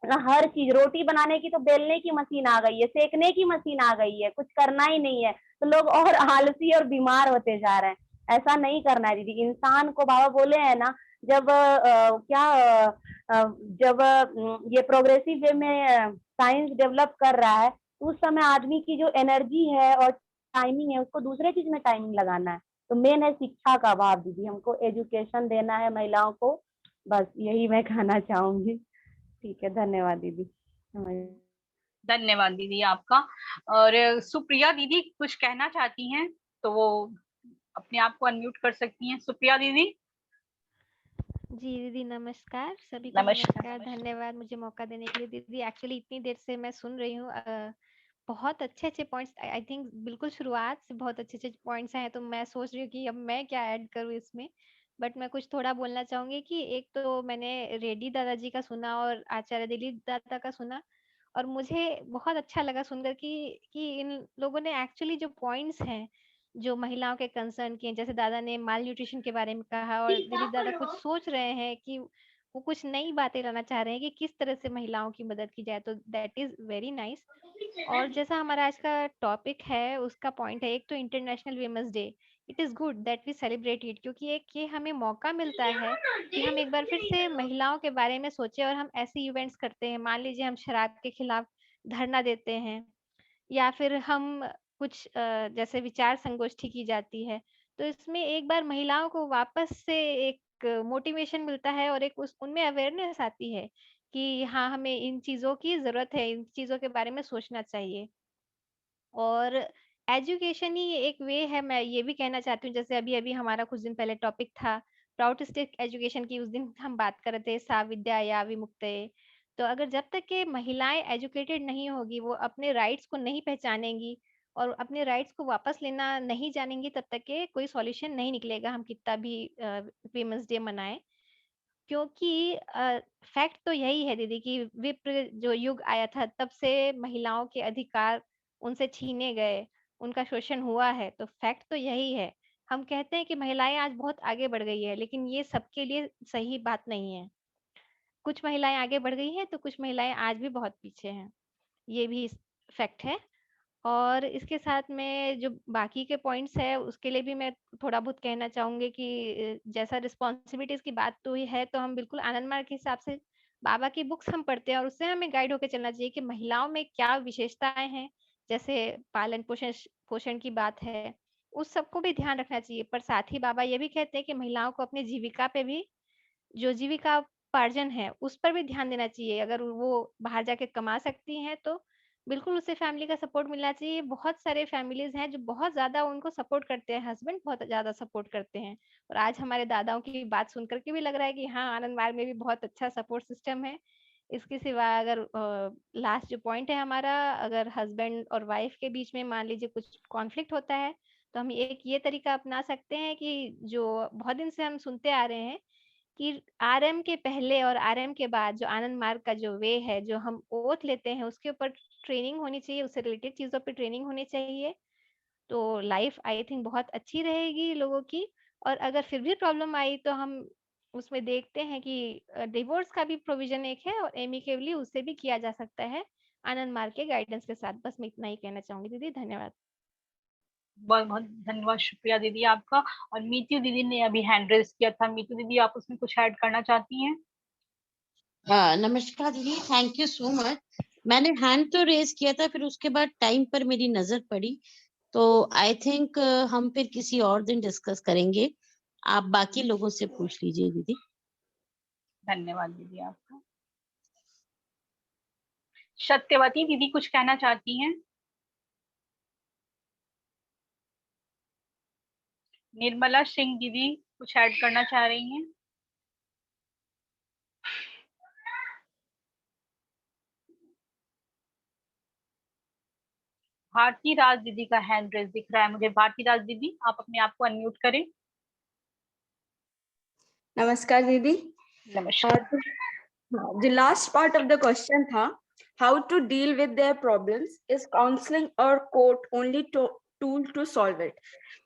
Speaker 4: हर चीज, रोटी बनाने की तो बेलने की मशीन आ गई है, सेकने की मशीन आ गई है, कुछ करना ही नहीं है, तो लोग और आलसी और बीमार होते जा रहे हैं। ऐसा नहीं करना है दीदी। इंसान को बाबा बोले हैं ना, जब जब ये प्रोग्रेसिव वे में साइंस डेवलप कर रहा है, तो उस समय आदमी की जो एनर्जी है और टाइमिंग है, उसको दूसरे चीज में टाइमिंग लगाना है। तो मेन है शिक्षा का अभाव दीदी, हमको एजुकेशन देना है महिलाओं को, बस यही मैं कहना चाहूंगी। ठीक है, धन्यवाद दीदी।
Speaker 1: धन्यवाद दीदी आपका। और सुप्रिया दीदी कुछ कहना चाहती हैं तो वो अपने आप को अनम्यूट कर सकती हैं। सुप्रिया दीदी।
Speaker 12: जी दीदी नमस्कार, सभी को नमस्कार। धन्यवाद मुझे मौका देने के लिए। दीदी एक्चुअली इतनी देर से मैं सुन रही हूँ, बहुत अच्छे पॉइंट्स, आई थिंक बिल्कुल शुरुआत से बहुत अच्छे पॉइंट्स हैं, तो मैं सोच रही हूँ कि अब मैं क्या ऐड करूँ इसमें। बट मैं कुछ थोड़ा बोलना चाहूंगी कि एक तो मैंने रेड्डी दादाजी का सुना और आचार्य दिलीप दादा का सुना, और मुझे बहुत अच्छा लगा सुनकर कि इन लोगों ने एक्चुअली जो पॉइंट्स हैं जो महिलाओं के कंसर्न किए, जैसे दादा ने माल न्यूट्रिशन के बारे में कहा और दिलीप दादा कुछ सोच रहे हैं कि वो कुछ नई बातें लाना चाह रहे हैं कि किस तरह से महिलाओं की मदद की जाए, तो दैट इज वेरी नाइस। और जैसा हमारा आज का टॉपिक है उसका पॉइंट है, एक तो international women's day, it is good that we celebrate it, क्योंकि एक ये हमें मौका मिलता है कि हम एक बार फिर से महिलाओं के बारे में सोचें और हम ऐसे इवेंट्स करते हैं। मान लीजिए हम शराब के खिलाफ धरना देते हैं, या फिर हम कुछ जैसे विचार संगोष्ठी की जाती है, तो इसमें एक बार महिलाओं को वापस से एक मोटिवेशन मिलता है और एक उनमें अवेयरनेस आती है कि हाँ हमें इन चीजों की जरूरत है, इन चीजों के बारे में सोचना चाहिए। और एजुकेशन ही एक वे है, मैं ये भी कहना चाहती हूँ, जैसे अभी अभी हमारा कुछ दिन पहले टॉपिक था प्राउड स्टेट एजुकेशन की, उस दिन हम बात कर रहे थे सा विद्या या विमुक्तये। तो अगर जब तक के महिलाएं एजुकेटेड नहीं होगी, वो अपने राइट्स को नहीं पहचानेंगी और अपने राइट्स को वापस लेना नहीं जानेंगी, तब तक के कोई सॉल्यूशन नहीं निकलेगा, हम कितना भी वीमेंस डे मनाएं। क्योंकि फैक्ट तो यही है दीदी कि विप्र जो युग आया था तब से महिलाओं के अधिकार उनसे छीने गए, उनका शोषण हुआ है, तो फैक्ट तो यही है। हम कहते हैं कि महिलाएं आज बहुत आगे बढ़ गई है, लेकिन ये सबके लिए सही बात नहीं है। कुछ महिलाएं आगे बढ़ गई हैं तो कुछ महिलाएं आज भी बहुत पीछे हैं, ये भी फैक्ट है। और इसके साथ में जो बाकी के पॉइंट्स है उसके लिए भी मैं थोड़ा बहुत कहना चाहूंगी कि जैसा रिस्पॉन्सिबिलिटीज की बात तो है, तो हम बिल्कुल आनंद मार्ग के हिसाब से बाबा की बुक्स हम पढ़ते हैं और उससे हमें गाइड होकर चलना चाहिए कि महिलाओं में क्या विशेषताएं हैं, जैसे पालन पोषण पोषण की बात है, उस सबको भी ध्यान रखना चाहिए। पर साथ ही बाबा ये भी कहते हैं कि महिलाओं को अपनी जीविका पे भी, जो जीविका उपार्जन है उस पर भी ध्यान देना चाहिए। अगर वो बाहर जाके कमा सकती हैं तो बिल्कुल उसे फैमिली का सपोर्ट मिलना चाहिए। बहुत सारे फैमिलीज हैं जो बहुत ज्यादा उनको सपोर्ट करते हैं, हस्बैंड बहुत ज्यादा सपोर्ट करते हैं। और आज हमारे दादाओं की बात सुन करके भी लग रहा है कि हाँ आनंद मार्ग में भी बहुत अच्छा सपोर्ट सिस्टम है। इसके सिवा अगर लास्ट जो पॉइंट है हमारा, अगर हस्बैंड और वाइफ के बीच में मान लीजिए कुछ कॉन्फ्लिक्ट होता है, तो हम एक ये तरीका अपना सकते हैं कि जो बहुत दिन से हम सुनते आ रहे हैं कि आरएम के पहले और आरएम के बाद जो आनंद मार्ग का जो वे है, जो हम ओथ लेते हैं, उसके ऊपर ट्रेनिंग होनी चाहिए, उससे रिलेटेड चीजों पे ट्रेनिंग होनी चाहिए। तो लाइफ आई थिंक बहुत अच्छी रहेगी लोगों की। और अगर फिर भी प्रॉब्लम आई तो हम उसमें देखते हैं कि डिवोर्स का भी प्रोविजन एक है और एमिकेबली उससे भी किया जा सकता है आनंद मार्ग के गाइडेंस के साथ। बस मैं इतना ही कहना चाहूंगी दीदी, धन्यवाद।
Speaker 1: बहुत बहुत धन्यवाद, शुक्रिया दीदी आपका। और मीतू दीदी ने अभी हैंड रेज किया था। मीतू दीदी, आप उसमें कुछ ऐड करना चाहती हैं?
Speaker 13: नमस्कार दीदी, थैंक यू सो मच। मैंने हैंड तो रेज किया था, फिर उसके बाद टाइम पर मेरी नजर पड़ी, तो आई थिंक हम फिर किसी और दिन डिस्कस करेंगे। आप बाकी लोगों से पूछ लीजिए दीदी।
Speaker 1: धन्यवाद दीदी आपका। सत्यवती दीदी कुछ कहना चाहती हैं? निर्मला सिंह दीदी कुछ ऐड करना चाह रही हैं? भारती राज दीदी का हैंड रेज दिख रहा है मुझे। भारती राज दीदी, आप अपने आप को अनम्यूट करें।
Speaker 3: नमस्कार दीदी।
Speaker 1: नमस्कार।
Speaker 3: The last part of the question था, how to deal with their problems, is counseling or court only tool to solve it?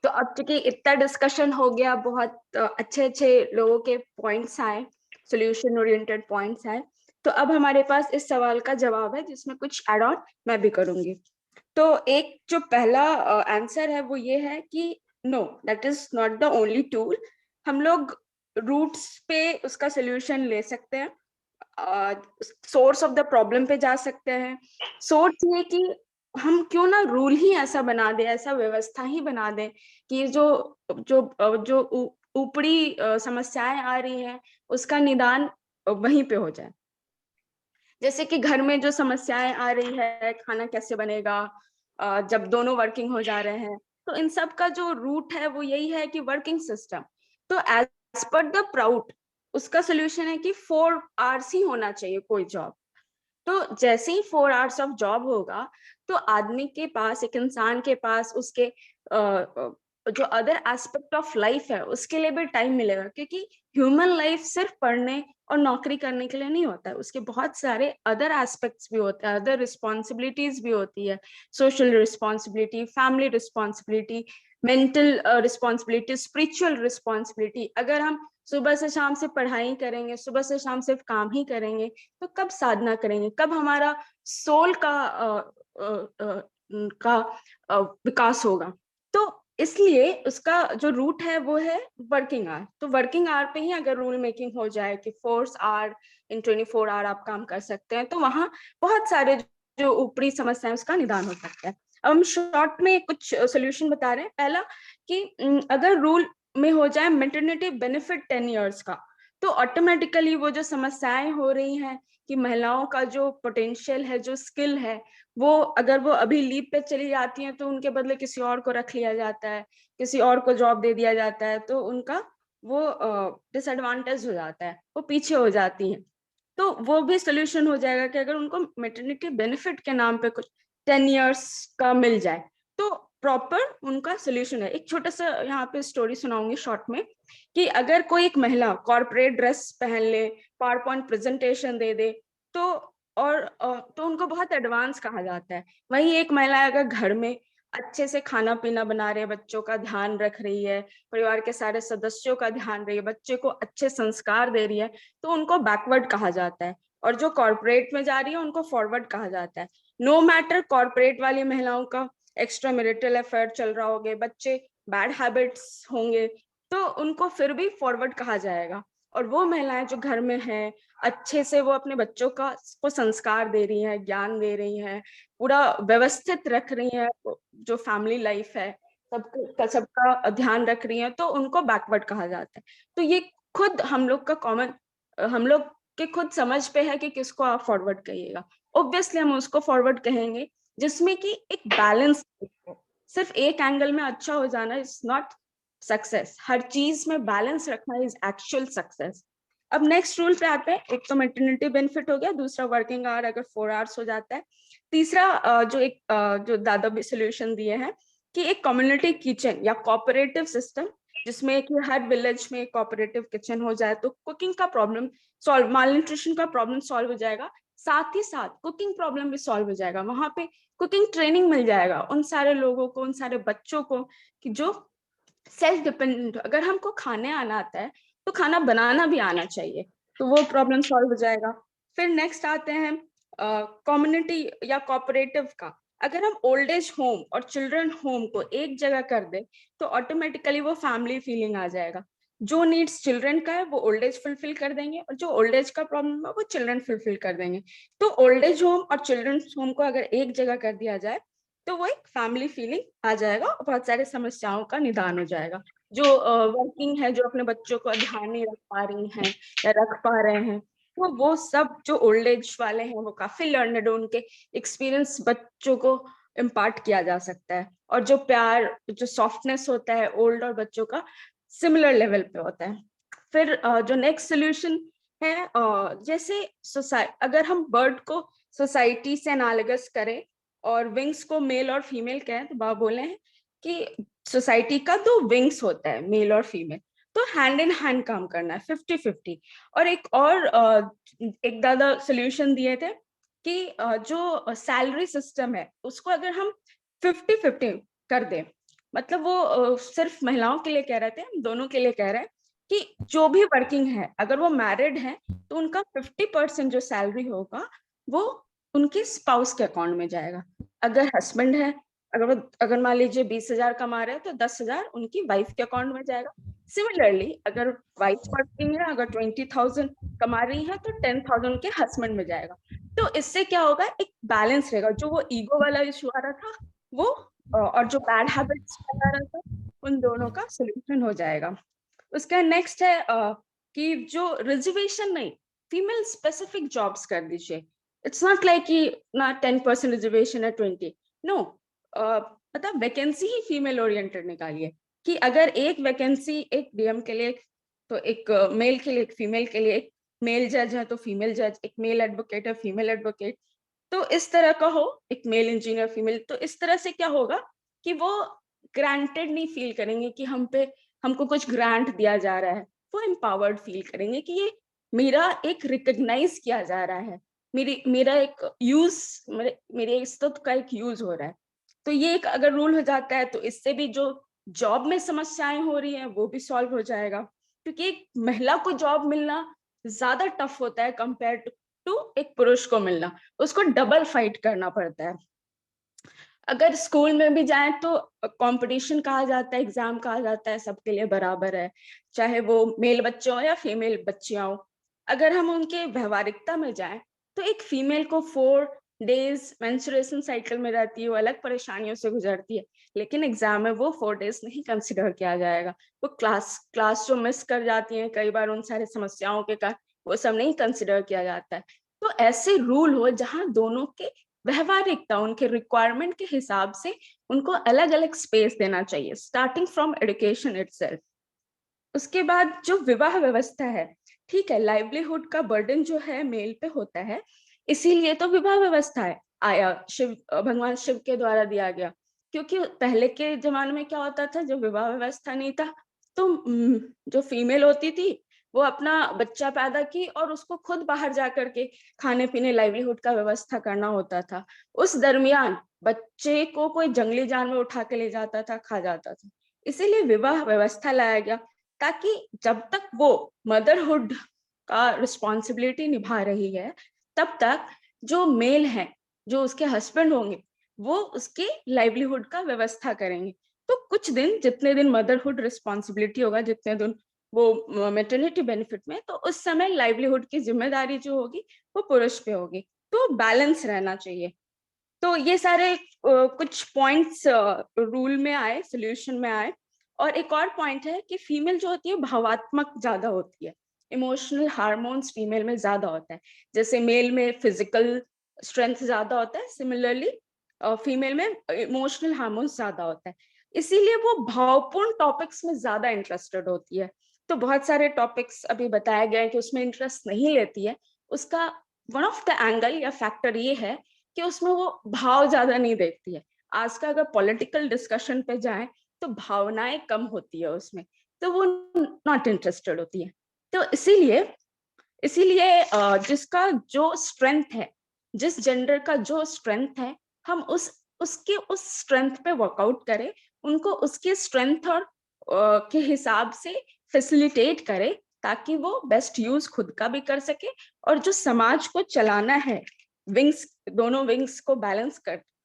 Speaker 3: तो अब चूंकि इतना डिस्कशन हो गया, बहुत अच्छे अच्छे लोगों के पॉइंट्स आए, सोल्यूशन ओरिएंटेड पॉइंट्स आए, तो अब हमारे पास इस सवाल का जवाब है जिसमें कुछ एड ऑन मैं भी करूंगी। तो एक जो पहला आंसर है वो ये है कि no, that is not the only tool. हम लोग रूट्स पे उसका सोल्यूशन ले सकते हैं, सोर्स ऑफ द प्रॉब्लम पे जा सकते हैं। सोर्स ये कि हम क्यों ना रूल ही ऐसा बना दें, ऐसा व्यवस्था ही बना दें कि जो जो जो ऊपरी समस्याएं आ रही हैं उसका निदान वहीं पे हो जाए। जैसे कि घर में जो समस्याएं आ रही है, खाना कैसे बनेगा जब दोनों वर्किंग हो जा रहे हैं, तो इन सब का जो रूट है वो यही है कि वर्किंग सिस्टम। तो एज पर द प्राउड उसका सोल्यूशन है कि 4 आवर्स ही होना चाहिए कोई जॉब। तो जैसे ही 4 आवर्स ऑफ जॉब होगा तो आदमी के पास, एक इंसान के पास उसके जो अदर एस्पेक्ट ऑफ लाइफ है उसके लिए भी टाइम मिलेगा, क्योंकि ह्यूमन लाइफ सिर्फ पढ़ने और नौकरी करने के लिए नहीं होता है, उसके बहुत सारे अदर एस्पेक्ट्स भी होते हैं, अदर रिस्पॉन्सिबिलिटीज भी होती है, social responsibility, family responsibility, mental responsibility, spiritual responsibility. अगर हम सुबह से शाम से पढ़ाई करेंगे, सुबह से शाम सिर्फ काम ही करेंगे, तो कब साधना करेंगे, कब हमारा सोल का विकास होगा? तो इसलिए उसका जो रूट है वो है वर्किंग आवर। तो वर्किंग आवर पे ही अगर रूल मेकिंग हो जाए कि 4 आवर इन 24 आवर आप काम कर सकते हैं, तो वहां बहुत सारे जो ऊपरी समस्याएं उसका निदान हो सकता है। अब हम शॉर्ट में कुछ सोल्यूशन बता रहे हैं। पहला कि अगर रूल में हो जाए मैटरनिटी बेनिफिट 10 इयर्स का, तो ऑटोमेटिकली वो जो समस्याएं हो रही हैं कि महिलाओं का जो पोटेंशियल है, जो स्किल है, वो अगर वो अभी लीव पे चली जाती हैं तो उनके बदले किसी और को रख लिया जाता है, किसी और को जॉब दे दिया जाता है, तो उनका वो डिसएडवांटेज हो जाता है, वो पीछे हो जाती हैं। तो वो भी सोल्यूशन हो जाएगा कि अगर उनको मैटरनिटी बेनिफिट के नाम पे कुछ 10 इयर्स का मिल जाए, तो प्रॉपर उनका सोल्यूशन है। एक छोटा सा यहाँ पे स्टोरी सुनाऊंगी शॉर्ट में, कि अगर कोई एक महिला कॉर्पोरेट ड्रेस पहन ले, पावर पॉइंट प्रेजेंटेशन दे दे, तो उनको बहुत एडवांस कहा जाता है। वहीं एक महिला अगर घर में अच्छे से खाना पीना बना रही है, बच्चों का ध्यान रख रही है, परिवार के सारे सदस्यों का ध्यान रही है, बच्चे को अच्छे संस्कार दे रही है, तो उनको बैकवर्ड कहा जाता है। और जो कॉर्पोरेट में जा रही है उनको फॉरवर्ड कहा जाता है। नो मैटर कॉर्पोरेट वाली महिलाओं का एक्स्ट्रा मैरिटल अफेयर चल रहा होगे, बच्चे बैड हैबिट्स होंगे, तो उनको फिर भी फॉरवर्ड कहा जाएगा। और वो महिलाएं जो घर में हैं, अच्छे से वो अपने बच्चों को संस्कार दे रही हैं, ज्ञान दे रही हैं, पूरा व्यवस्थित रख रही हैं, जो फैमिली लाइफ है सबका ध्यान रख रही हैं, तो उनको बैकवर्ड कहा जाता है। तो ये खुद हम लोग का कॉमन, हम लोग के खुद समझ पे है कि किसको आप फॉरवर्ड कहिएगा। ऑब्वियसली हम उसको फॉरवर्ड कहेंगे जिसमें कि एक बैलेंस, सिर्फ एक एंगल में अच्छा हो जाना इज नॉट सक्सेस। हर चीज में बैलेंस रखना इज एक्चुअल सक्सेस। अब नेक्स्ट रूल पे आते हैं। एक तो मैटरनिटी बेनिफिट हो गया, दूसरा वर्किंग आवर अगर 4 आवर्स हो जाता है, तीसरा जो दादा भी सोल्यूशन दिए हैं कि एक कम्युनिटी किचन या कोऑपरेटिव सिस्टम, जिसमें कि हर विलेज में कोऑपरेटिव किचन हो जाए तो कुकिंग का प्रॉब्लम सॉल्व, माल न्यूट्रिशन का प्रॉब्लम सॉल्व हो जाएगा, साथ ही साथ कुकिंग प्रॉब्लम भी सॉल्व हो जाएगा। वहां पे कुकिंग ट्रेनिंग मिल जाएगा उन सारे लोगों को, उन सारे बच्चों को कि जो सेल्फ डिपेंडेंट, अगर हमको खाने आना आता है तो खाना बनाना भी आना चाहिए, तो वो प्रॉब्लम सॉल्व हो जाएगा। फिर नेक्स्ट आते हैं कम्युनिटी या कोऑपरेटिव का, अगर हम ओल्ड एज होम और चिल्ड्रन होम को एक जगह कर दे तो ऑटोमेटिकली वो फैमिली फीलिंग आ जाएगा। जो नीड्स चिल्ड्रन का है वो ओल्ड एज फुलफिल कर देंगे और जो ओल्ड एज का प्रॉब्लम है वो चिल्ड्रन फुलफिल कर देंगे। तो ओल्ड एज होम और चिल्ड्रन होम को अगर एक जगह कर दिया जाए तो वो एक फैमिली फीलिंग आ जाएगा और बहुत सारी समस्याओं का निदान हो जाएगा। जो वर्किंग है, जो अपने बच्चों को ध्यान नहीं रख पा रही हैं या रख पा रहे हैं, तो वो सब जो ओल्ड एज वाले हैं वो काफी लर्नड, उनके एक्सपीरियंस बच्चों को इम्पार्ट किया जा सकता है। और जो प्यार, जो सॉफ्टनेस होता है ओल्ड और बच्चों का सिमिलर लेवल पे होता है। फिर जो नेक्स्ट सोल्यूशन है, जैसे अगर हम बर्ड को सोसाइटी से एनालगस करें और विंग्स को मेल और फीमेल कहें, तो बाबा बोले हैं कि सोसाइटी का 2 विंग्स होता है, मेल और फीमेल, तो हैंड इन हैंड काम करना है 50-50। और एक दादा सोल्यूशन दिए थे कि जो सैलरी सिस्टम है उसको अगर हम 50-50 कर दें, मतलब वो सिर्फ महिलाओं के लिए कह रहे थे, हम दोनों के लिए कह रहे हैं कि जो भी वर्किंग है अगर वो मैरिड है तो उनका 50% जो सैलरी होगा वो उनके स्पाउस के अकाउंट में जाएगा। अगर हस्बैंड है, अगर मान लीजिए 20,000 कमा रहे हैं तो 10,000 उनकी वाइफ के अकाउंट में जाएगा। सिमिलरली अगर वाइफ वर्किंग है, अगर 20,000 कमा रही है तो 10,000 उनके हस्बैंड में जाएगा। तो इससे क्या होगा, एक बैलेंस रहेगा। जो वो ईगो वाला इशू आ रहा था वो और जो बैड हैबिट्स आ रहा था उन दोनों का सोल्यूशन हो जाएगा। उसका नेक्स्ट है कि जो रिजर्वेशन नहीं, फीमेल स्पेसिफिक जॉब्स कर दीजिए। इट्स नॉट लाइक कि ना 10% रिजर्वेशन है 20, नो, मतलब वैकेंसी ही फीमेल ओरिएंटेड निकालिए कि अगर एक वैकेंसी एक डीएम के लिए तो एक मेल के लिए, एक फीमेल के लिए, एक मेल जज है तो फीमेल जज, एक मेल एडवोकेट है फीमेल एडवोकेट, तो इस तरह का हो, एक मेल इंजीनियर फीमेल। तो इस तरह से क्या होगा कि वो ग्रांटेड नहीं फील करेंगे कि हमको कुछ ग्रांट दिया जा रहा है, वो एम्पावर्ड फील करेंगे कि ये मेरा एक रिकॉग्नाइज किया जा रहा है, मेरा एक यूज, मेरे अस्तित्व का एक यूज हो रहा है। तो ये एक अगर रूल हो जाता है तो इससे भी जो जॉब में समस्याएं हो रही हैं वो भी सॉल्व हो जाएगा, क्योंकि एक महिला को जॉब मिलना ज्यादा टफ होता है कंपेयर टू एक पुरुष को मिलना, उसको डबल फाइट करना पड़ता है। अगर स्कूल में भी जाएं तो कंपटीशन कहा जाता है, एग्जाम कहा जाता है, सबके लिए बराबर है, चाहे वो मेल बच्चे हो या फीमेल बच्चियां हो। अगर हम उनके व्यवहारिकता में जाएं तो एक फीमेल को 4 डेज मेंस्ट्रुएशन साइकिल में रहती है, वो अलग परेशानियों से गुजरती है, लेकिन एग्जाम में वो 4 डेज नहीं कंसिडर किया जाएगा। वो क्लास जो मिस कर जाती है कई बार उन सारी समस्याओं के कारण, वो सब नहीं कंसिडर किया जाता है। तो ऐसे रूल हो जहां दोनों के व्यवहारिकता, उनके रिक्वायरमेंट के हिसाब से उनको अलग अलग स्पेस देना चाहिए, स्टार्टिंग फ्रॉम एजुकेशन इटसेल्फ। उसके बाद जो विवाह व्यवस्था है, ठीक है, लाइवलीहुड का बर्डन जो है मेल पे होता है, इसीलिए तो विवाह व्यवस्था है आया, भगवान शिव के द्वारा दिया गया। क्योंकि पहले के जमाने में क्या होता था, जब विवाह व्यवस्था नहीं था तो जो फीमेल होती थी वो अपना बच्चा पैदा की और उसको खुद बाहर जा करके खाने पीने, लाइवलीहुड का व्यवस्था करना होता था। उस दरमियान बच्चे को कोई जंगली जानवर उठा के ले जाता था, खा जाता था। इसीलिए विवाह व्यवस्था लाया गया, ताकि जब तक वो मदरहुड का रिस्पॉन्सिबिलिटी निभा रही है तब तक जो मेल है, जो उसके हस्बैंड होंगे, वो उसके लाइवलीहुड का व्यवस्था करेंगे। तो कुछ दिन, जितने दिन मदरहुड रिस्पॉन्सिबिलिटी होगा, जितने दिन वो मैटरनिटी बेनिफिट में, तो उस समय लाइवलीहुड की जिम्मेदारी जो होगी वो पुरुष पे होगी। तो बैलेंस रहना चाहिए। तो ये सारे कुछ पॉइंट्स रूल में आए, सोल्यूशन में आए। और एक और पॉइंट है कि फीमेल जो होती है भावात्मक ज्यादा होती है, इमोशनल हार्मोन्स फीमेल में ज्यादा होता है। जैसे मेल में फिजिकल स्ट्रेंथ ज्यादा होता है, सिमिलरली फीमेल में इमोशनल हार्मोन्स ज्यादा होता है। इसीलिए वो भावपूर्ण टॉपिक्स में ज्यादा इंटरेस्टेड होती है। तो बहुत सारे टॉपिक्स अभी बताया गया है कि उसमें इंटरेस्ट नहीं लेती है। उसका वन ऑफ द एंगल या फैक्टर ये है कि उसमें वो भाव ज्यादा नहीं देखती है। आज का अगर पॉलिटिकल डिस्कशन पे जाए तो भावनाएं कम होती है उसमें, तो वो नॉट इंटरेस्टेड होती है। तो इसीलिए जिसका जो स्ट्रेंथ है, जिस जेंडर का जो स्ट्रेंथ है, हम उसके उस स्ट्रेंथ पे वर्कआउट करें, उनको उसके स्ट्रेंथ और के हिसाब से फैसिलिटेट करें, ताकि वो बेस्ट यूज खुद का भी कर सके और जो समाज को चलाना है, विंग्स, दोनों विंग्स को बैलेंस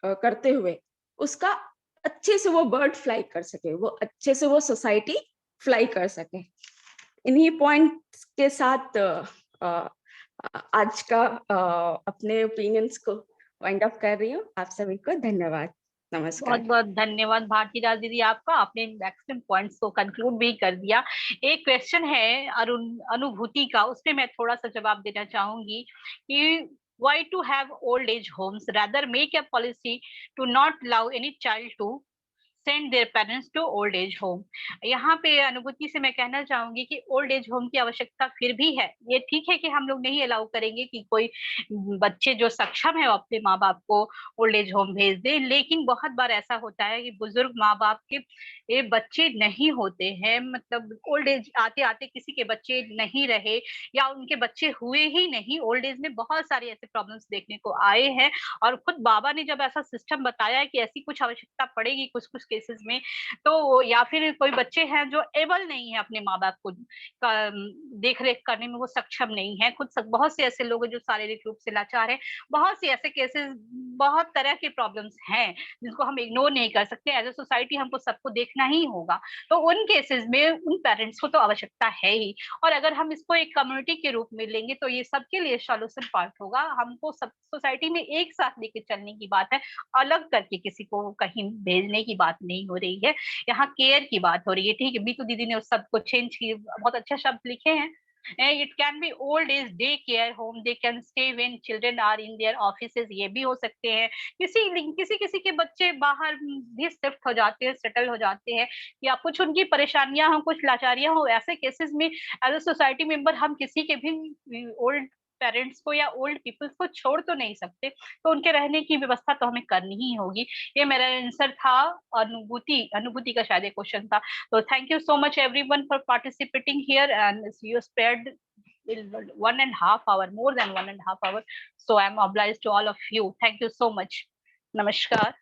Speaker 3: करते हुए उसका अच्छे से वो बर्ड फ्लाई कर सके, वो अच्छे से वो सोसाइटी फ्लाई कर सके। इन्हीं पॉइंट्स के साथ आज का अपने ओपिनियंस को वाइंड अप कर रही हूँ। आप सभी को धन्यवाद, नमस्कार।
Speaker 1: बहुत बहुत धन्यवाद भारतीदास दीदी आपका, आपने मैक्सिमम पॉइंट्स को कंक्लूड भी कर दिया। एक क्वेश्चन है अरुण अनुभूति का, उसपे मैं थोड़ा सा जवाब देना चाहूंगी कि why to have old age homes, rather make a policy to not allow any child to send their parents to old age home। यहाँ पे अनुभूति से मैं कहना चाहूंगी कि ओल्ड एज होम की आवश्यकता फिर भी है। ये ठीक है कि हम लोग नहीं अलाउ करेंगे कि कोई बच्चे जो सक्षम है वो अपने माँ बाप को ओल्ड एज होम भेज दे, लेकिन बहुत बार ऐसा होता है कि बुजुर्ग माँ बाप के ये बच्चे नहीं होते हैं, मतलब ओल्ड एज आते आते किसी के बच्चे नहीं रहे या उनके बच्चे हुए ही नहीं। ओल्ड एज में बहुत सारे ऐसे प्रॉब्लम्स देखने को आए हैं और खुद बाबा ने जब ऐसा सिस्टम बताया है कि ऐसी कुछ आवश्यकता पड़ेगी कुछ कुछ केसेस में, तो या फिर कोई बच्चे हैं जो एबल नहीं है अपने माँ बाप को देख रेख करने में, वो सक्षम नहीं है खुद। बहुत से ऐसे लोग हैं जो शारीरिक रूप से लाचार है, बहुत से ऐसे केसेस, बहुत तरह के प्रॉब्लम्स हैं जिनको हम इग्नोर नहीं कर सकते। एज ए सोसाइटी हमको सबको देखना ही होगा। तो उन केसेस में उन पेरेंट्स को तो आवश्यकता है ही, और अगर हम इसको एक कम्युनिटी के रूप में लेंगे तो ये सबके लिए सॉल्यूशन पार्ट होगा। हमको सब सोसाइटी में एक साथ लेके चलने की बात है, अलग करके किसी को कहीं भेजने की बात नहीं हो रही है। यहाँ केयर की बात हो रही है। ठीक है, बीतू दीदी ने उस सब को चेंज की, बहुत अच्छा शब्द लिखे हैं। It can be old age day care home, they can stay when children are in their offices, ये भी हो सकते हैं। किसी के बच्चे बाहर भी शिफ्ट हो जाते हैं, सेटल हो जाते हैं, या कुछ उनकी परेशानियां हो, कुछ लाचारियां हो, ऐसे केसेस में एज ए सोसाइटी मेंबर हम किसी के भी ओल्ड पेरेंट्स को या ओल्ड पीपल्स को छोड़ तो नहीं सकते, तो उनके रहने की व्यवस्था तो हमें करनी ही होगी। ये मेरा आंसर था। अनुभूति का शायद क्वेश्चन था। तो thank you so much everyone for participating here and you spared 1.5 hour, more than 1.5 hour, so I am obliged to all of you. Thank you so much. नमस्कार।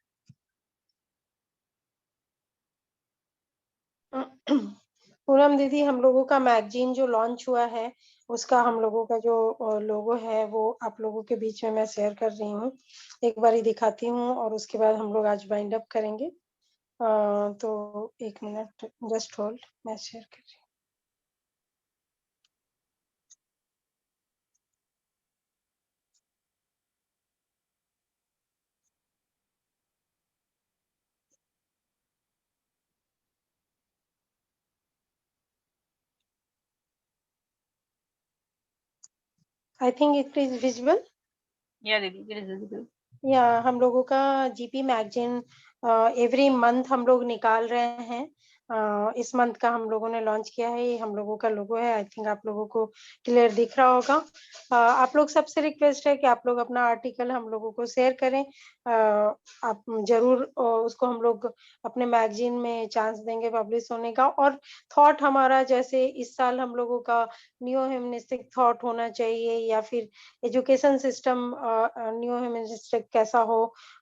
Speaker 7: पूनम दीदी, हम लोगों का मैगजीन जो लॉन्च हुआ है उसका हम लोगों का जो लोगो है वो आप लोगों के बीच में मैं शेयर कर रही हूँ, एक बारी दिखाती हूँ और उसके बाद हम लोग आज वाइंड अप करेंगे। तो एक मिनट जस्ट होल्ड, मैं शेयर कर रही हूँ। I think it is visible.
Speaker 1: या दीदी, it is visible.
Speaker 7: या हम लोगों का जीपी मैगजीन एवरी मंथ हम लोग निकाल रहे हैं। इस मंथ का हम लोगों ने लॉन्च किया है, ये हम लोगों का लोगो है। आई थिंक आप लोगों को क्लियर दिख रहा होगा। आप लोग सबसे रिक्वेस्ट है कि आप लोग अपना आर्टिकल हम लोगों को शेयर करें। आप जरूर उसको हम लोग अपने मैगजीन में चांस देंगे पब्लिश होने का। और थॉट हमारा जैसे इस साल हम लोगों का न्यू ह्यूमनिस्टिक थॉट होना चाहिए, या फिर एजुकेशन सिस्टम न्यू ह्यूमनिस्टिक कैसा हो,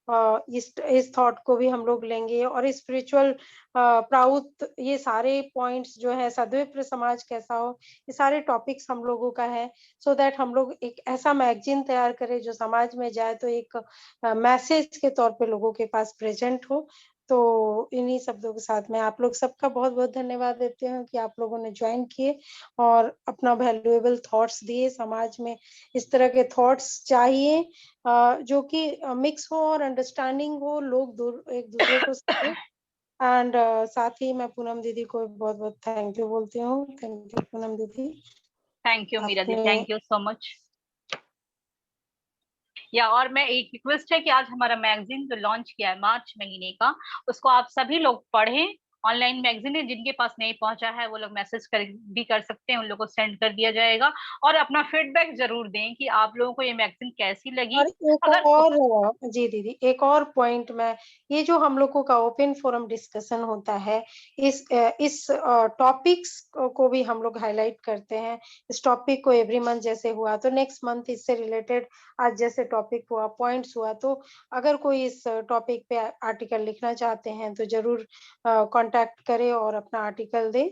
Speaker 7: इस थॉट को भी हम लोग लेंगे। और स्पिरिचुअल प्राउड, ये सारे पॉइंट्स जो है, सद्विप्र समाज कैसा हो, ये सारे टॉपिक्स हम लोगों का है। सो दैट हम लोग एक ऐसा मैगजीन तैयार करें जो समाज में जाए तो एक मैसेज के तौर पे लोगों के पास प्रेजेंट हो। तो इन्हीं शब्दों के साथ में आप लोग सबका बहुत बहुत धन्यवाद देते हैं कि आप लोगों ने ज्वाइन किए और अपना वैल्यूएबल थॉट्स दिए। समाज में इस तरह के थॉट्स चाहिए जो कि मिक्स हो और अंडरस्टैंडिंग हो, लोग एक दूसरे को समझें। एंड साथ ही मैं पूनम दीदी को बहुत बहुत थैंक यू बोलती हूँ। थैंक यू पूनम दीदी।
Speaker 1: थैंक यू मीरा दी, थैंक यू सो मच। या और मैं एक रिक्वेस्ट है कि आज हमारा मैगजीन जो लॉन्च किया है मार्च महीने का, उसको आप सभी लोग पढ़ें। ऑनलाइन मैगजीन है, जिनके पास नहीं पहुंचा है वो लोग मैसेज भी कर सकते हैं, उन लोगों को सेंड कर दिया जाएगा। और अपना फीडबैक जरूर दें कि आप लोगों को ये मैगजीन कैसी लगी।
Speaker 7: और एक और जी दीदी, एक और पॉइंट में, ये जो हम लोगों का ओपन फोरम डिस्कशन होता है, इस टॉपिक्स को भी हम लोग हाईलाइट करते हैं। इस टॉपिक को एवरी मंथ जैसे हुआ तो नेक्स्ट मंथ इससे रिलेटेड आज जैसे टॉपिक हुआ, पॉइंट्स हुआ, तो अगर कोई इस टॉपिक पे आर्टिकल लिखना चाहते हैं तो जरूर कांटेक्ट करें और अपना आर्टिकल दे।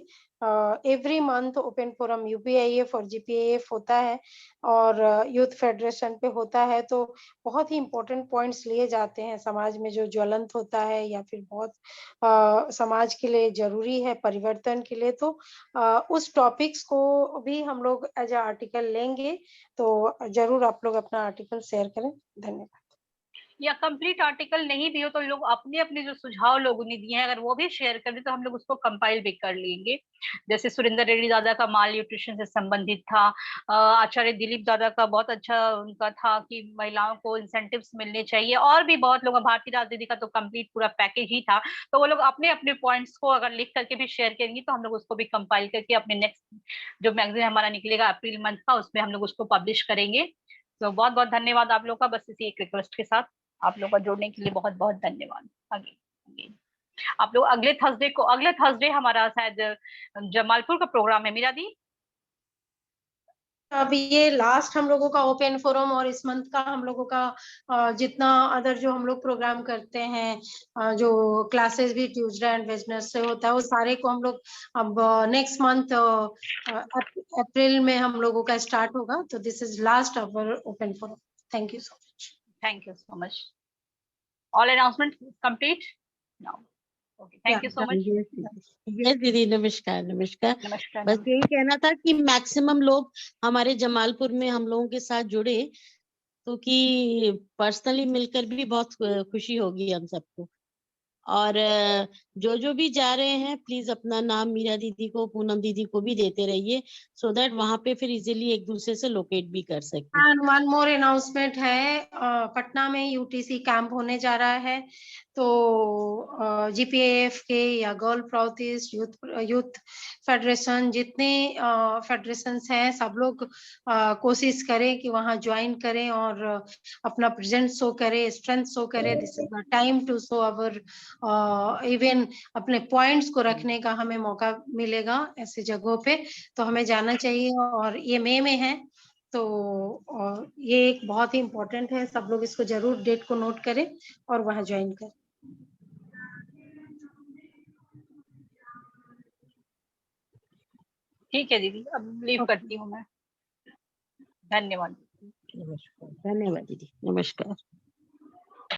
Speaker 7: एवरी मंथ ओपन फोरम यूपीआईएफ और जीपीआईएफ होता है और यूथ फेडरेशन पे होता है, तो बहुत ही इम्पोर्टेंट पॉइंट्स लिए जाते हैं समाज में जो ज्वलंत होता है या फिर बहुत समाज के लिए जरूरी है परिवर्तन के लिए। तो उस टॉपिक्स को भी हम लोग एज ए आर्टिकल लेंगे, तो जरूर आप लोग अपना आर्टिकल शेयर करें। धन्यवाद।
Speaker 1: या कंप्लीट आर्टिकल नहीं भी हो तो लोग अपने अपने जो सुझाव लोगों ने दिए हैं अगर वो भी शेयर कर दे तो हम लोग उसको कंपाइल भी कर लेंगे। जैसे सुरेंद्र रेड्डी दादा का माल न्यूट्रिशन से संबंधित था, आचार्य दिलीप दादा का बहुत अच्छा उनका था कि महिलाओं को इंसेंटिव्स मिलने चाहिए, और भी बहुत लोग, भारतीय राजनीति का तो कंप्लीट पूरा पैकेज ही था। तो वो लोग अपने अपने पॉइंट्स को अगर लिख करके भी शेयर करेंगे तो हम लोग उसको भी कंपाइल करके अपने नेक्स्ट जो मैगजीन हमारा निकलेगा अप्रैल मंथ का उसमें हम लोग उसको पब्लिश करेंगे। तो बहुत बहुत धन्यवाद आप लोग का। बस इसी एक रिक्वेस्ट के साथ आप लोग का जुड़ने के लिए बहुत बहुत धन्यवाद। आगे आप लोग अगले थर्सडे हमारा शायद जमालपुर का प्रोग्राम है मीरा दी।
Speaker 7: अब ये लास्ट हम लोगों का ओपन फोरम और इस मंथ का हम लोगों का जितना अदर जो हम लोग प्रोग्राम करते हैं जो क्लासेस भी ट्यूसडे एंड वेडनेसडे से होता है वो सारे को हम लोग अब नेक्स्ट मंथ अप्रैल में हम लोगों का स्टार्ट होगा। तो this is last our open forum. Thank you so much.
Speaker 1: Thank you so much. All announcement complete now. Okay, thank you so much.
Speaker 13: Yes दीदी, नमस्कार नमस्कार। बस यही कहना था कि मैक्सिमम लोग हमारे जमालपुर में हम लोगों के साथ जुड़े, तो कि पर्सनली मिलकर भी बहुत खुशी होगी हम सबको। और जो भी जा रहे हैं प्लीज अपना नाम मीरा दीदी को, पूनम दीदी को भी देते रहिए, सो दैट वहां पे फिर इजीली एक दूसरे से लोकेट भी कर सके।
Speaker 7: एंड वन मोर अनाउंसमेंट है, पटना में यूटीसी कैंप होने जा रहा है। तो जीपीएफ के या गर्ल प्राउथिस्ट यूथ फेडरेशन जितने फेडरेशंस हैं सब लोग कोशिश करें कि वहां ज्वाइन करें और अपना प्रेजेंट शो करें, स्ट्रेंथ शो करें। This is the time to show our even अपने पॉइंट्स को रखने का हमें मौका मिलेगा ऐसी जगहों पे, तो हमें जाना चाहिए। और ये मई में है, तो ये एक बहुत ही इम्पोर्टेंट है, सब लोग इसको जरूर डेट को नोट करें और वहां ज्वाइन करें।
Speaker 1: ठीक है दीदी, अब लीव करती हूँ मैं। धन्यवाद।
Speaker 13: धन्यवाद दीदी, नमस्कार।